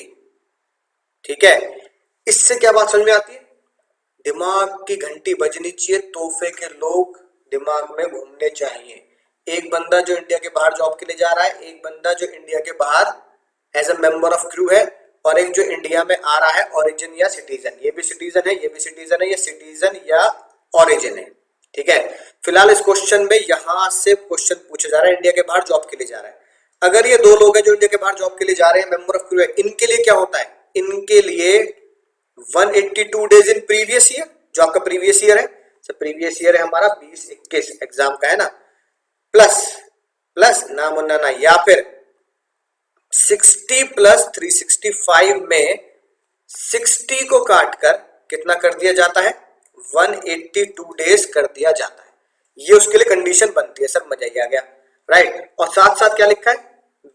ठीक है। इससे क्या बात समझ में आती है? दिमाग की घंटी बजनी चाहिए, तोहफे के लोग दिमाग में घूमने चाहिए। एक बंदा जो इंडिया के बाहर जॉब के लिए जा रहा है, एक बंदा जो इंडिया के बाहर as a member of crew है, और एक जो इंडिया में आ रहा है ओरिजिन या सिटीजन। ये भी सिटीजन है, ये भी सिटीजन है, ये सिटीजन या ओरिजिन है, ठीक है। फिलहाल इस क्वेश्चन में यहां से क्वेश्चन पूछा जा रहा है इंडिया के बाहर जॉब के लिए जा रहा है। अगर ये दो लोग हैं जो इंडिया के बाहर जॉब के लिए जा रहे हैं, मेंबर ऑफ क्रू है, इनके लिए क्या होता है? इनके लिए 182 डेज इन प्रीवियस ईयर, जो आपका प्रीवियस ईयर है, प्रीवियस ईयर है हमारा 2021 एग्जाम का है ना, प्लस ना मुन्ना ना, या फिर 60 प्लस 365 में 60 को काटकर कितना कर दिया जाता है? 182 डेज कर दिया जाता है। ये उसके लिए कंडीशन बनती है सर, मजा ही आ गया, राइट। और साथ साथ क्या लिखा है?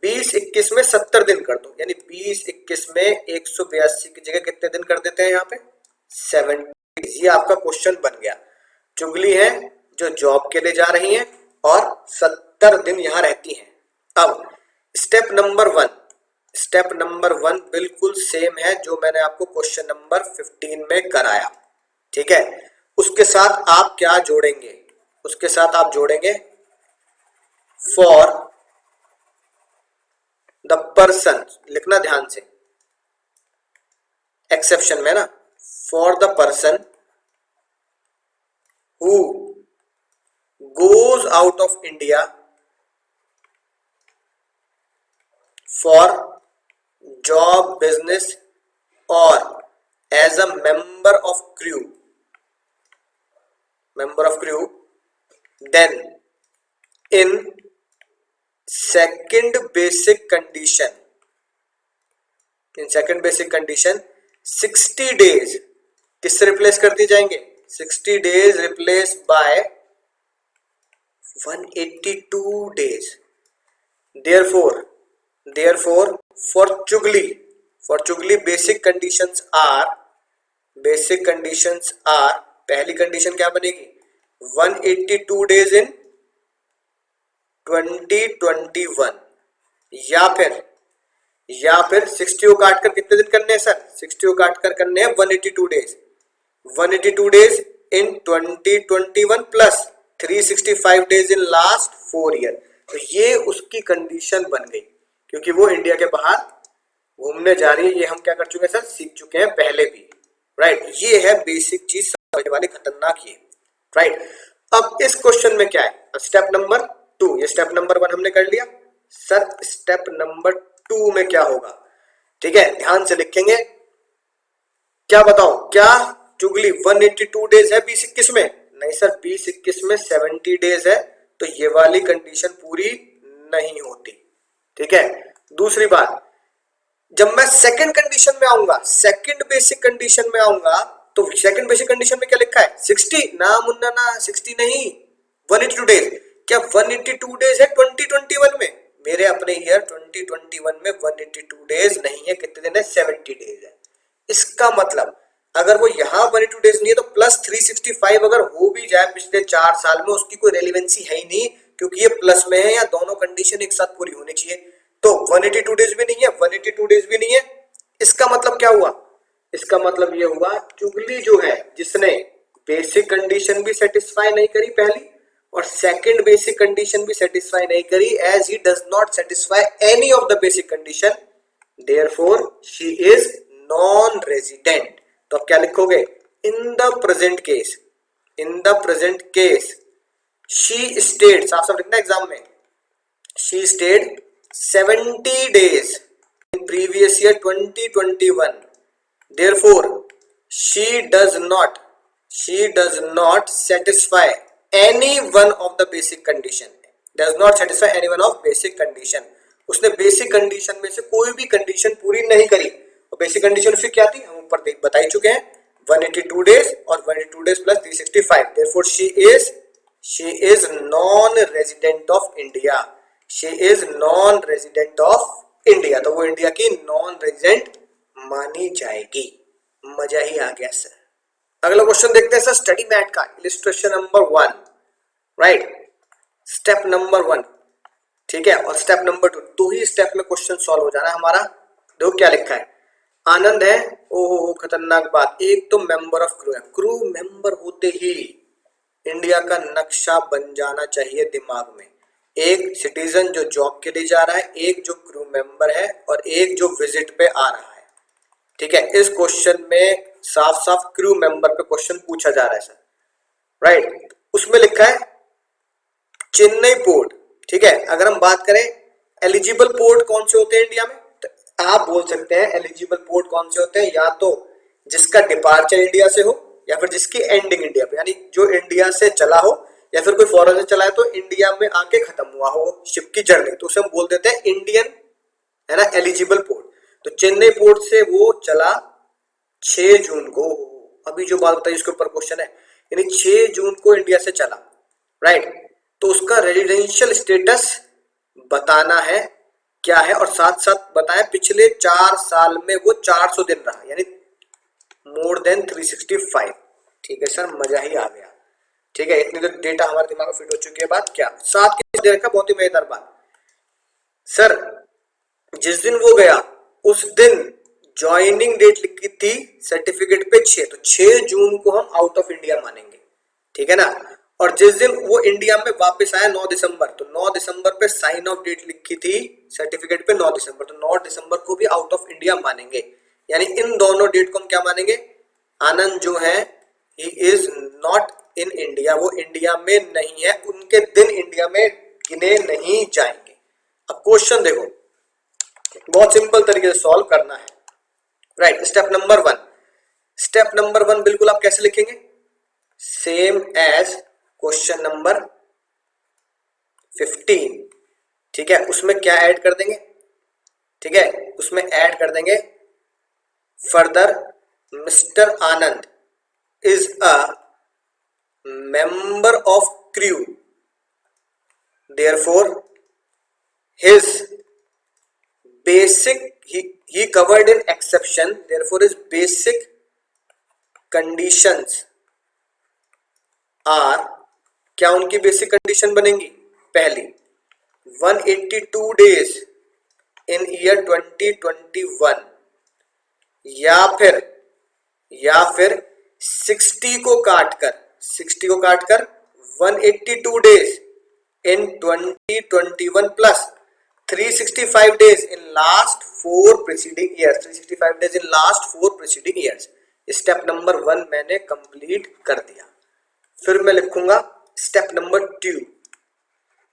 20-21 में 70 दिन कर दो, यानी 20-21 में 182 की जगह कितने दिन कर देते हैं यहाँ पे? 70। ये आपका क्वेश्चन बन गया। चुगली है जो जॉब के लिए जा रही है और 70 दिन यहाँ रहती हैं। अब स्टेप नंबर 1 बिल्कुल सेम है जो मैंने आपको क्वेश्चन नंबर 15 में कराया, ठीक है। उसके साथ आप क्या जोड़ेंगे? उसके साथ आप जोड़ेंगे फॉर द पर्सन, लिखना ध्यान से, एक्सेप्शन में ना, for the person who goes out of India for job, business or as a member of crew, then in second basic condition, 60 days किससे रिप्लेस कर दिए जाएंगे? 60 days replace by 182 days. Therefore for चुगली basic conditions are पहली condition क्या बनेगी? 182 days in 2021 या फिर 60 को काट कर कितने दिन करने हैं सर? 60 को काट कर करने हैं 182 days. 182 days in 2021 plus 365 days in last 4 year. तो ये उसकी कंडीशन बन गई क्योंकि वो इंडिया के बाहर घूमने जा रही है. ये हम क्या कर चुके हैं सर? सीख चुके हैं पहले भी. राइट, ये है बेसिक चीज समझने वाली, खतरनाक ये. राइट, अब इस क्वेश्चन में क्या है? Step number 2. ये स्टेप नंबर 1 हमने कर लिया सर. स्टेप नंबर 2 में क्या होगा? ठीक है, ध्यान से लिखेंगे. क्या बताओ, क्या चुगली 182 डेज है 2021 में? नहीं सर, 2021 में 70 डेज है, तो ये वाली कंडीशन पूरी नहीं होती. ठीक है. दूसरी बात, जब मैं सेकंड कंडीशन में आऊंगा, सेकंड बेसिक कंडीशन में आऊंगा, तो सेकंड बेसिक कंडीशन में क्या लिखा है? 60 ना मुन्ना ना, 60 नहीं, 182 डेज. क्या 182 डेज है 2021 में? मेरे अपने ईयर 2021 में 182 डेज नहीं है. कितने दिन है? 70 डेज है. इसका मतलब अगर वो यहाँ 182 डेज नहीं है तो प्लस 365 अगर हो भी जाए पिछले 4 साल में, उसकी कोई रेलिवेंसी है ही नहीं क्योंकि ये प्लस में है या दोनों कंडीशन एक साथ पूरी होनी चाहिए. तो 182 डेज भी नहीं है, 182 डेज भी नहीं है. इसका मतलब क्या हुआ? इसका मतलब ये हुआ चुगली जो है, जिसने बेसिक कंडीशन भी सेटिस्फाई नहीं करी पहली और सेकंड बेसिक कंडीशन भी सेटिस्फाई नहीं करी, as he does not satisfy any of the basic condition, therefore she is non resident. तो अब क्या लिखोगे? In the present case she stayed, साफ साफ लिखना एग्जाम में, she stayed 70 days in previous year 2021. Therefore, she does not satisfy any one of the basic condition. Does not satisfy any one of basic condition. उसने basic condition में से कोई भी condition पूरी नहीं करी. और बेसिक कंडीशन उसकी क्या थी? हम ऊपर बता ही चुके हैं, 182 days और 182 days plus 365. Therefore, she is non-resident of India. She is non-resident of India. तो वो इंडिया की नॉन रेजिडेंट मानी जाएगी. मजा ही आ गया सर. अगला क्वेश्चन देखते हैं सर, स्टडी मैट का illustration number 1. Right, step number 1. ठीक है, और स्टेप नंबर 2, 2 ही स्टेप में क्वेश्चन सॉल्व हो जाना है हमारा. देखो क्या लिखा है. आनंद है, ओहो खतरनाक बात, एक तो मेंबर ऑफ क्रू है. क्रू मेंबर होते ही इंडिया का नक्शा बन जाना चाहिए दिमाग में. एक सिटीजन जो जॉब के लिए जा रहा है, एक जो क्रू मेंबर है और एक जो विजिट पे आ रहा है. ठीक है, इस क्वेश्चन में साफ साफ क्रू मेंबर पे क्वेश्चन पूछा जा रहा है सर. राइट, उसमें लिखा है चेन्नई पोर्ट. ठीक है, अगर हम बात करें एलिजिबल पोर्ट कौन से होते हैं इंडिया में, तो आप बोल सकते हैं एलिजिबल पोर्ट कौन से होते हैं, या तो जिसका डिपार्चर इंडिया से हो या फिर जिसकी एंडिंग इंडिया पे, यानी जो इंडिया से चला हो या फिर कोई फॉरेन से चला है तो इंडिया में आके खत्म हुआ हो शिप की जर्नी, तो उसे हम बोल देते हैं इंडियन, है ना, एलिजिबल पोर्ट. तो चेन्नई पोर्ट से वो चला 6 जून को. अभी जो बात बताई उसके ऊपर क्वेश्चन है, यानी 6 जून को इंडिया से चला. राइट, तो उसका रेजिडेंशियल स्टेटस बताना है क्या है, और साथ साथ बताएं पिछले 4 साल में वो 400 दिन रहा, यानी मोर देन 365. ठीक है सर, मजा ही आ गया. ठीक है, इतनी तो डेटा हमारे दिमाग में फिट हो चुकी है. बात क्या साथ की दे रखा, बहुत ही मजेदार बात सर. जिस दिन वो गया उस दिन ज्वाइनिंग डेट लिखी थी सर्टिफिकेट पे 6, तो 6 जून को हम आउट ऑफ इंडिया मानेंगे. ठीक है ना. और जिस दिन वो इंडिया में वापस आया 9 दिसंबर, तो 9 दिसंबर पे साइन ऑफ डेट लिखी थी सर्टिफिकेट पे 9 दिसंबर, तो 9 दिसंबर को भी आउट ऑफ इंडिया मानेंगे. यानी इन दोनों डेट को हम क्या मानेंगे? आनंद जो है he is not in India, वो इंडिया में नहीं है, उनके दिन इंडिया में गिने नहीं जाएंगे. अब क्वेश्चन देखो, बहुत सिंपल तरीके से सॉल्व करना है, राइट। स्टेप नंबर वन बिल्कुल आप कैसे लिखेंगे, सेम एज क्वेश्चन नंबर 15, ठीक है। उसमें क्या ऐड कर देंगे, ठीक है, उसमें ऐड कर देंगे further mister Anand is a member of crew, therefore his basic he covered in exception, therefore his basic conditions are, क्या उनकी बेसिक कंडीशन बनेंगी, पहली 182 डेज इन ईयर 2021, या फिर 60 को काटकर 182 days in 2021 plus 365 days in last 4 preceding years, 365 days in last 4 preceding years. Step number 1 मैंने complete कर दिया। फिर मैं लिखूंगा स्टेप नंबर 2।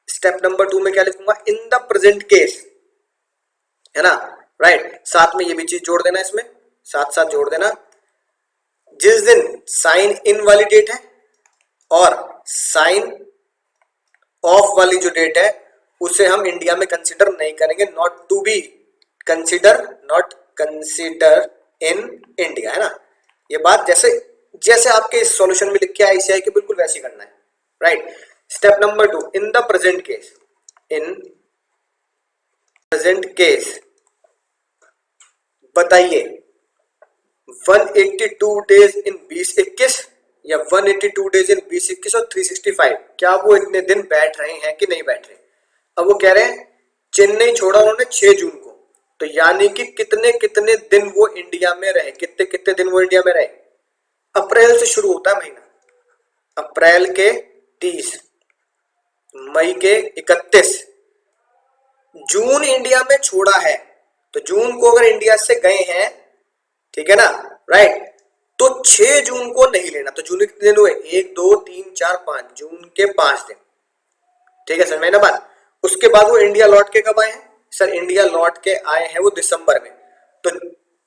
स्टेप नंबर 2 में क्या लिखूंगा, इन द प्रेजेंट केस, है ना, राइट। साथ में ये भी चीज जोड़ देना, इसमें साथ साथ जोड़ देना, जिस दिन साइन इन वाली डेट है और साइन ऑफ वाली जो डेट है उसे हम इंडिया में कंसीडर नहीं करेंगे, नॉट कंसीडर इन इंडिया, है ना। ये बात जैसे जैसे आपके इस सॉल्यूशन में लिख के आईसीआई के बिल्कुल वैसे ही करना है, right. Step number 2, in the present case बताइए 182 डेज इन 2021 या 182 डेज इन 2021 और 365, क्या वो इतने दिन बैठ रहे हैं कि नहीं बैठ रहे। अब वो कह रहे हैं चेन्नई छोड़ा उन्होंने 6 जून को, तो यानी कि कितने कितने दिन वो इंडिया में रहे, कितने कितने दिन वो इंडिया में रहे। अप्रैल से शुरू होता है महीना, अप्रैल के 30, मई के 31, जून इंडिया में छोड़ा है, तो जून को अगर इंडिया से गए हैं, ठीक है ना, राइट, तो 6 जून को नहीं लेना। तो जून के कितने दिन हुए, 1 2 3 4 5, जून के 5 दिन, ठीक है, समझ में ना बात। उसके बाद वो इंडिया लौट के कब आए हैं, सर इंडिया लौट के आए हैं वो दिसंबर में, तो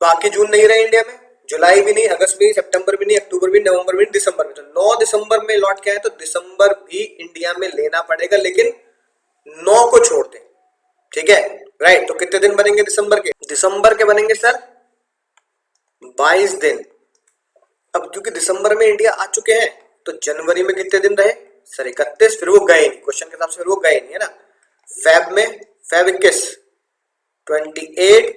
बाकी जून नहीं रहे इंडिया में, जुलाई भी नहीं, अगस्त भी नहीं, सितंबर भी नहीं, अक्टूबर भी, नवंबर भी नहीं, दिसंबर में, तो 9 दिसंबर में लौट के आए, तो दिसंबर भी इंडिया में लेना पड़ेगा, लेकिन 9 को छोड़ दें, ठीक है, राइट। तो कितने दिन बनेंगे दिसंबर के बनेंगे सर 22 दिन। अब क्योंकि दिसंबर में इंडिया आ चुके हैं, तो जनवरी में कितने दिन रहे सर 31, फिर वो गए नहीं, क्वेश्चन के हिसाब से फिर वो गए नहीं, है ना। फेब 21 28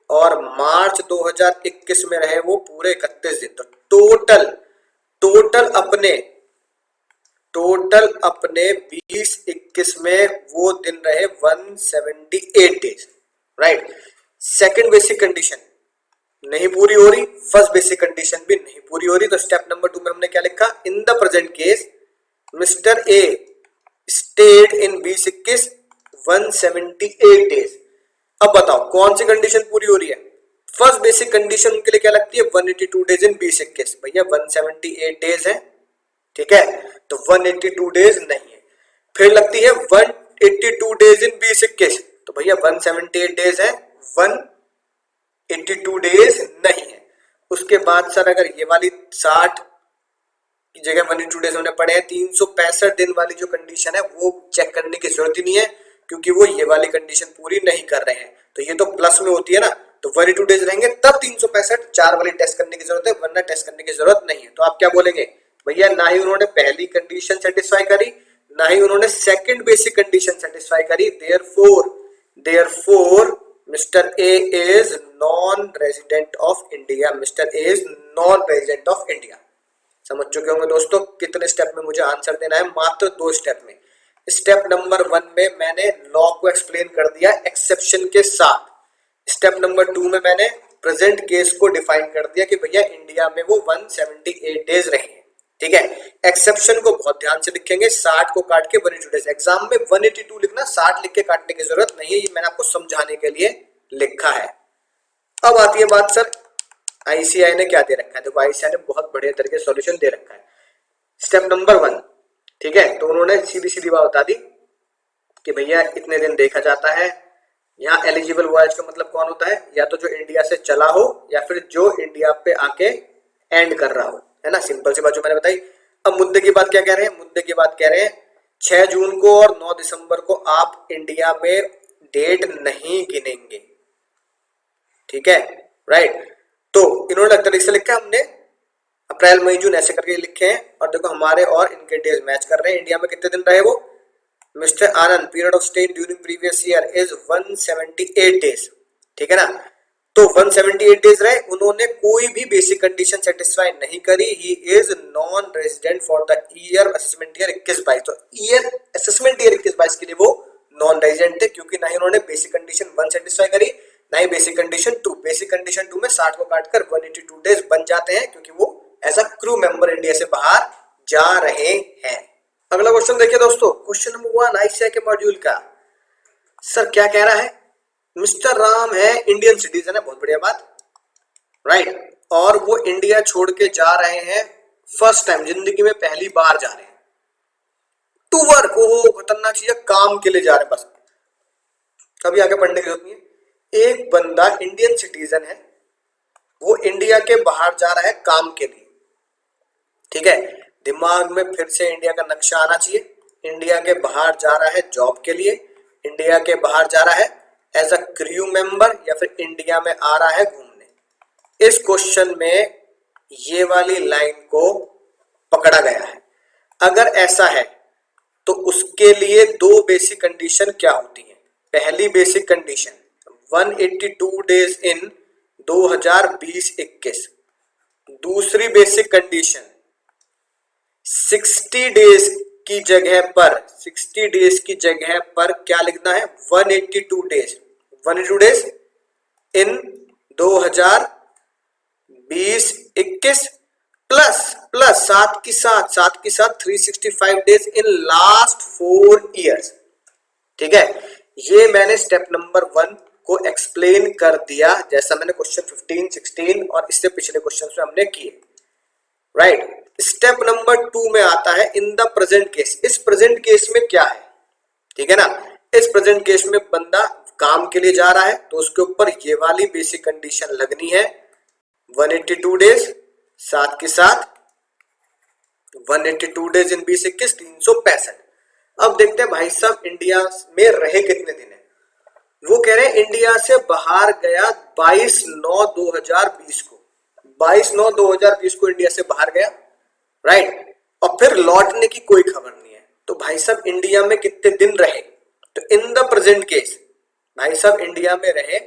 और मार्च 2021 में रहे वो पूरे 31 दिन, तो टोटल अपने 20-21 में वो दिन रहे 178 days, right. Second basic condition नहीं पूरी हो रही, फर्स्ट बेसिक कंडीशन भी नहीं पूरी हो रही, तो स्टेप नंबर 2 में हमने क्या लिखा, इन the present case mister A stayed in 2021 178 days. अब बताओ कौन सी कंडीशन पूरी हो रही है, फर्स्ट बेसिक कंडीशन उनके लिए क्या लगती है 182 डेज इन 2021, भैया 178 डेज है, ठीक है, तो 182 डेज नहीं है। फिर लगती है 182 डेज इन 2021, तो भैया 178 डेज है, 182 डेज नहीं है। उसके बाद सर अगर ये वाली 60 की जगह 182 डेज हमने पढ़े हैं, 365 दिन वाली जो कंडीशन है वो चेक करने की जरूरत ही नहीं है, क्योंकि वो ये वाली कंडीशन पूरी नहीं कर रहे हैं, तो ये तो प्लस में होती है ना, तो 182 डेज रहेंगे तब 365 4 वाली टेस्ट करने की जरूरत है, वरना टेस्ट करने की जरूरत नहीं है। तो आप क्या बोलेंगे, भैया ना ही उन्होंने पहली कंडीशन सेटिस्फाई करी, ना ही उन्होंने सेकंड बेसिक कंडीशन सेटिस्फाई करी, therefore mister A is non resident of India, mister A is non resident of India. समझ चुके होंगे दोस्तों कितने स्टेप में मुझे आंसर देना है, मात्र 2 स्टेप में। स्टेप नंबर 1 में मैंने लॉ को एक्सप्लेन कर दिया एक्सेप्शन के साथ, स्टेप नंबर 2 में मैंने प्रेजेंट केस को डिफाइन कर दिया कि भैया इंडिया में वो 178 डेज रहे हैं, ठीक है। एक्सेप्शन को बहुत ध्यान से लिखेंगे, 60 को काट के 182 डेज, एग्जाम में 182 लिखना, 60 लिख के काटने की जरूरत नहीं है, ये मैंने आपको समझाने के लिए लिखा है। अब आती है बात सर आईसीआई ने क्या दे रखा है, देखो आईसीआई ने बहुत बढ़िया तरीके से सॉल्यूशन दे रखा है। स्टेप नंबर 1, ठीक है, तो उन्होंने सीधी सीधी बात बता दी कि भैया इतने दिन देखा जाता है, यहाँ एलिजिबल वॉयज का मतलब कौन होता है, या तो जो इंडिया से चला हो या फिर जो इंडिया पे आके एंड कर रहा हो, है ना, सिंपल सी बात जो मैंने बताई। अब मुद्दे की बात क्या कह रहे हैं, मुद्दे की बात कह रहे हैं 6 जून को और 9 दिसंबर को आप इंडिया में डेट नहीं गिनेंगे, ठीक है, राइट। तो इन्होंने अलग तरीके से लिखा है, हमने अप्रैल मई जून ऐसे करके लिखे हैं, और देखो हमारे और इनके डेज मैच कर रहे हैं। इंडिया में कितने दिन रहे वो, mister Anand, period of stay during previous year is 178 days, ठीक है ना। तो 178 डेज रहे, उन्होंने कोई भी बेसिक कंडीशन सेटिस्फाई नहीं करी। He is non resident for the year assessment year 21-22, तो ईयर असेसमेंट ईयर 21-22 के लिए वो नॉन रेजिडेंट थे, क्योंकि ना ही उन्होंने बेसिक कंडीशन 1 सेटिस्फाई करी, ना ही बेसिक कंडीशन 2। बेसिक कंडीशन 2 में 60 को काटकर 182 डेज बन जाते हैं, क्योंकि वो as a crew member India से बाहर जा रहे हैं। अगला क्वेश्चन देखिए दोस्तों, क्वेश्चन नंबर 1 आईसीएआई के मॉड्यूल का। सर क्या कह रहा है, मिस्टर राम है इंडियन सिटीजन है, बहुत बढ़िया बात, राइट, और वो इंडिया छोड़ के जा रहे हैं फर्स्ट टाइम, जिंदगी में पहली बार जा रहे हैं टू वर्क। ओ खतरनाक चीज है, काम के लिए जा रहे हैं, बस कभी आगे पढ़ने की जरूरत नहीं है। एक बंदा इंडियन सिटीजन है, वो इंडिया के बाहर जा रहा है काम के लिए, ठीक है। दिमाग में फिर से इंडिया का नक्शा आना चाहिए। इंडिया के बाहर जा रहा है जॉब के लिए, इंडिया के बाहर जा रहा है एज अ क्रू मेंबर, या फिर इंडिया में आ रहा है घूमने। इस क्वेश्चन में ये वाली लाइन को पकड़ा गया है। अगर ऐसा है तो उसके लिए दो बेसिक कंडीशन क्या होती है। पहली बेसिक कंडीशन 182 डेज इन 2020-21। दूसरी बेसिक कंडीशन 60 डेज की जगह पर, 60 डेज की जगह पर क्या लिखना है, 182 days, 182 days in 2020-21 plus plus साथ की साथ 365 डेज इन लास्ट 4 ईयर्स, ठीक है। ये मैंने स्टेप नंबर 1 को एक्सप्लेन कर दिया, जैसा मैंने क्वेश्चन 15, 16 और इससे पिछले क्वेश्चन में हमने किए, राइट। स्टेप नंबर 2 में आता है इन द प्रेजेंट केस। इस प्रेजेंट केस में क्या है, ठीक है ना, इस प्रेजेंट केस में बंदा काम के लिए जा रहा है, तो उसके ऊपर ये वाली बेसिक कंडीशन लगनी है, 182 डेज, साथ के साथ 182 डेज इन 20-21, 365। अब देखते हैं भाई साहब इंडिया में रहे कितने दिन है। वो कह रहे हैं इंडिया से बाहर गया 22/9/2020 को, 22/9/2020 को इंडिया से बाहर गया, राइट, और फिर लौटने की कोई खबर नहीं है। तो भाई साहब इंडिया में कितने दिन रहे, तो इन द प्रेजेंट केस भाई साहब इंडिया में रहे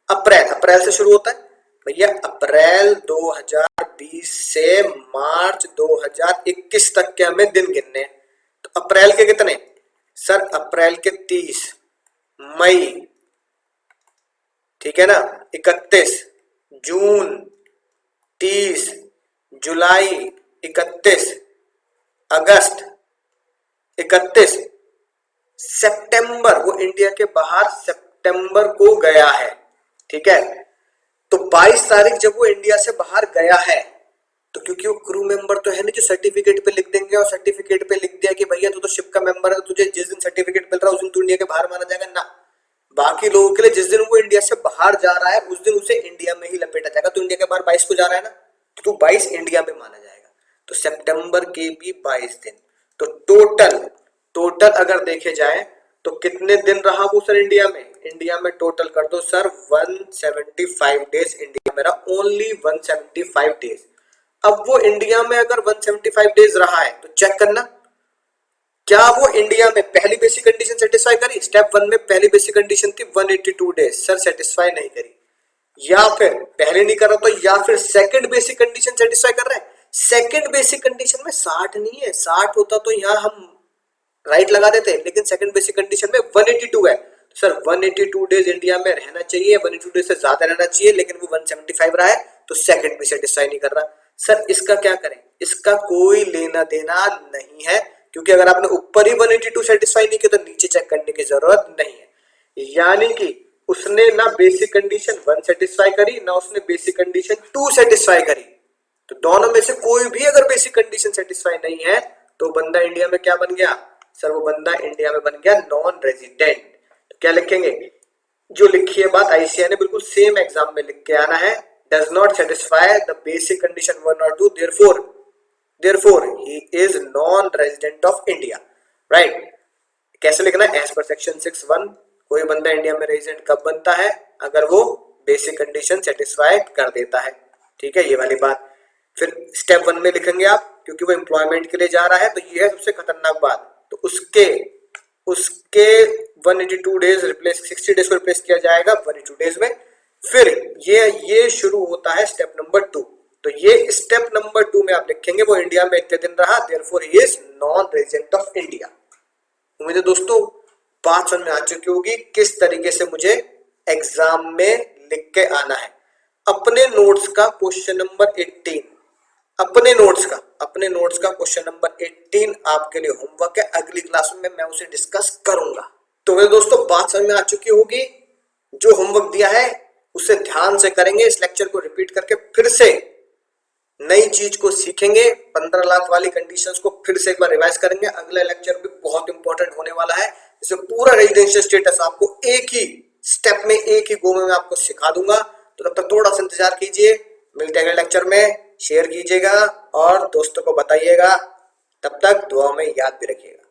अप्रैल से शुरू होता है भैया, अप्रैल 2020 से मार्च 2021 तक के हमें दिन गिनने हैं। तो अप्रैल के कितने सर, अप्रैल के 30, मई, ठीक है ना, 31, जून 30, जुलाई 31, अगस्त 31, सितंबर, वो इंडिया के बाहर सितंबर को गया है, ठीक है। तो 22 तारीख जब वो इंडिया से बाहर गया है, तो क्योंकि वो क्रू मेंबर तो है नहीं जो सर्टिफिकेट पे लिख देंगे, और सर्टिफिकेट पे लिख दिया कि भैया तू तो शिप का मेंबर है, तुझे जिस दिन सर्टिफिकेट मिल रहा है उस दिन तू इंडिया के बाहर माना जाएगा ना। बाकी लोगों के लिए जिस दिन वो इंडिया से बाहर जा रहा है उस दिन उसे इंडिया में ही लपेटा जाएगा। तो इंडिया के बाहर 22 को जा रहा है ना, तो तू 22 इंडिया में माना जाएगा। तो सितंबर के भी 22 दिन, तो टोटल अगर देखे जाए तो कितने दिन रहा वो सर इंडिया में, इंडिया में टोटल कर दो सर 175 डेज इंडिया में रहा, ओनली 175 डेज। अब वो इंडिया में अगर 175 डेज रहा है तो चेक करना क्या वो इंडिया में पहली बेसिक कंडीशन सेटिस्फाई करी। स्टेप 1 में पहली बेसिक कंडीशन थी 182 डेज, सर सेटिस्फाई नहीं करी, या फिर पहले नहीं कर रहा तो या फिर सेकंड बेसिक कंडीशन सेटिस्फाई कर रहा है। सेकंड बेसिक कंडीशन में 60 नहीं है, 60 होता तो यहां हम राइट लगा देते, लेकिन सेकंड बेसिक कंडीशन में 182 है, तो सर 182 डेज इंडिया में रहना चाहिए, 182 डेज से ज्यादा रहना चाहिए, लेकिन वो 175 रहा है, तो सेकंड भी सेटिस्फाई नहीं कर रहा। सर इसका क्या करें, इसका कोई लेना देना नहीं है, क्योंकि अगर आपने ऊपर ही 182 सेटिस्फाई नहीं किया तो नीचे चेक करने की जरूरत नहीं है। यानी कि उसने ना बेसिक कंडीशन 1 सेटिस्फाई करी, ना उसने बेसिक कंडीशन 2 सेटिस्फाई करी, तो दोनों में से कोई भी अगर बेसिक कंडीशन सेटिस्फाई नहीं है तो बंदा इंडिया में क्या बन गया सर, वो बंदा इंडिया में बन गया नॉन रेजिडेंट। तो क्या लिखेंगे, जो लिखी है बात आईसीआई ने, बिल्कुल सेम एग्जाम में लिख के आना है। Does not satisfy the basic condition 1 और 2, therefore he is non resident of India. Right, कैसे लिखना है? एज पर सेक्शन 6(1) कोई बंदा इंडिया में रेजिडेंट कब बनता है? अगर वो बेसिक कंडीशन सेटिस्फाई कर देता है। ठीक है, ये वाली बात। फिर स्टेप 1 में लिखेंगे आप, क्योंकि वो एम्प्लॉयमेंट के लिए जा रहा है, तो ये है सबसे खतरनाक बात। तो उसके 182 डेज रिप्लेस, 60 डेज को रिप्लेस किया जाएगा 182 डेज में। फिर ये शुरू होता है स्टेप नंबर 2। तो ये स्टेप नंबर 2 में आप लिखेंगे वो इंडिया में इतने दिन रहा, therefore he is non resident of India. उम्मीद है दोस्तों बात समझ में आ चुकी होगी किस तरीके से मुझे एग्जाम में लिख के आना है। अपने नोट्स का क्वेश्चन नंबर 18, अपने नोट्स का क्वेश्चन नंबर 18 आपके लिए होमवर्क है। अगली क्लास में मैं उसे डिस्कस करूंगा। तो मेरे दोस्तों बात समझ में आ चुकी होगी। जो होमवर्क दिया है उसे ध्यान से करेंगे, इस लेक्चर को रिपीट करके फिर से नई चीज को सीखेंगे। 15 लाख वाली कंडीशंस को फिर से एक बार रिवाइज करेंगे। अगला लेक्चर भी बहुत इंपॉर्टेंट होने वाला है, जिसमें पूरा रेजिडेंशियल स्टेटस आपको एक ही स्टेप में, एक ही गो में मैं आपको सिखा दूंगा। तो तब तक थोड़ा सा इंतजार कीजिए, मिलते हैं अगले लेक्चर में। शेयर कीजिएगा और दोस्तों को बताइएगा। तब तक दुआ में याद भी रखिएगा।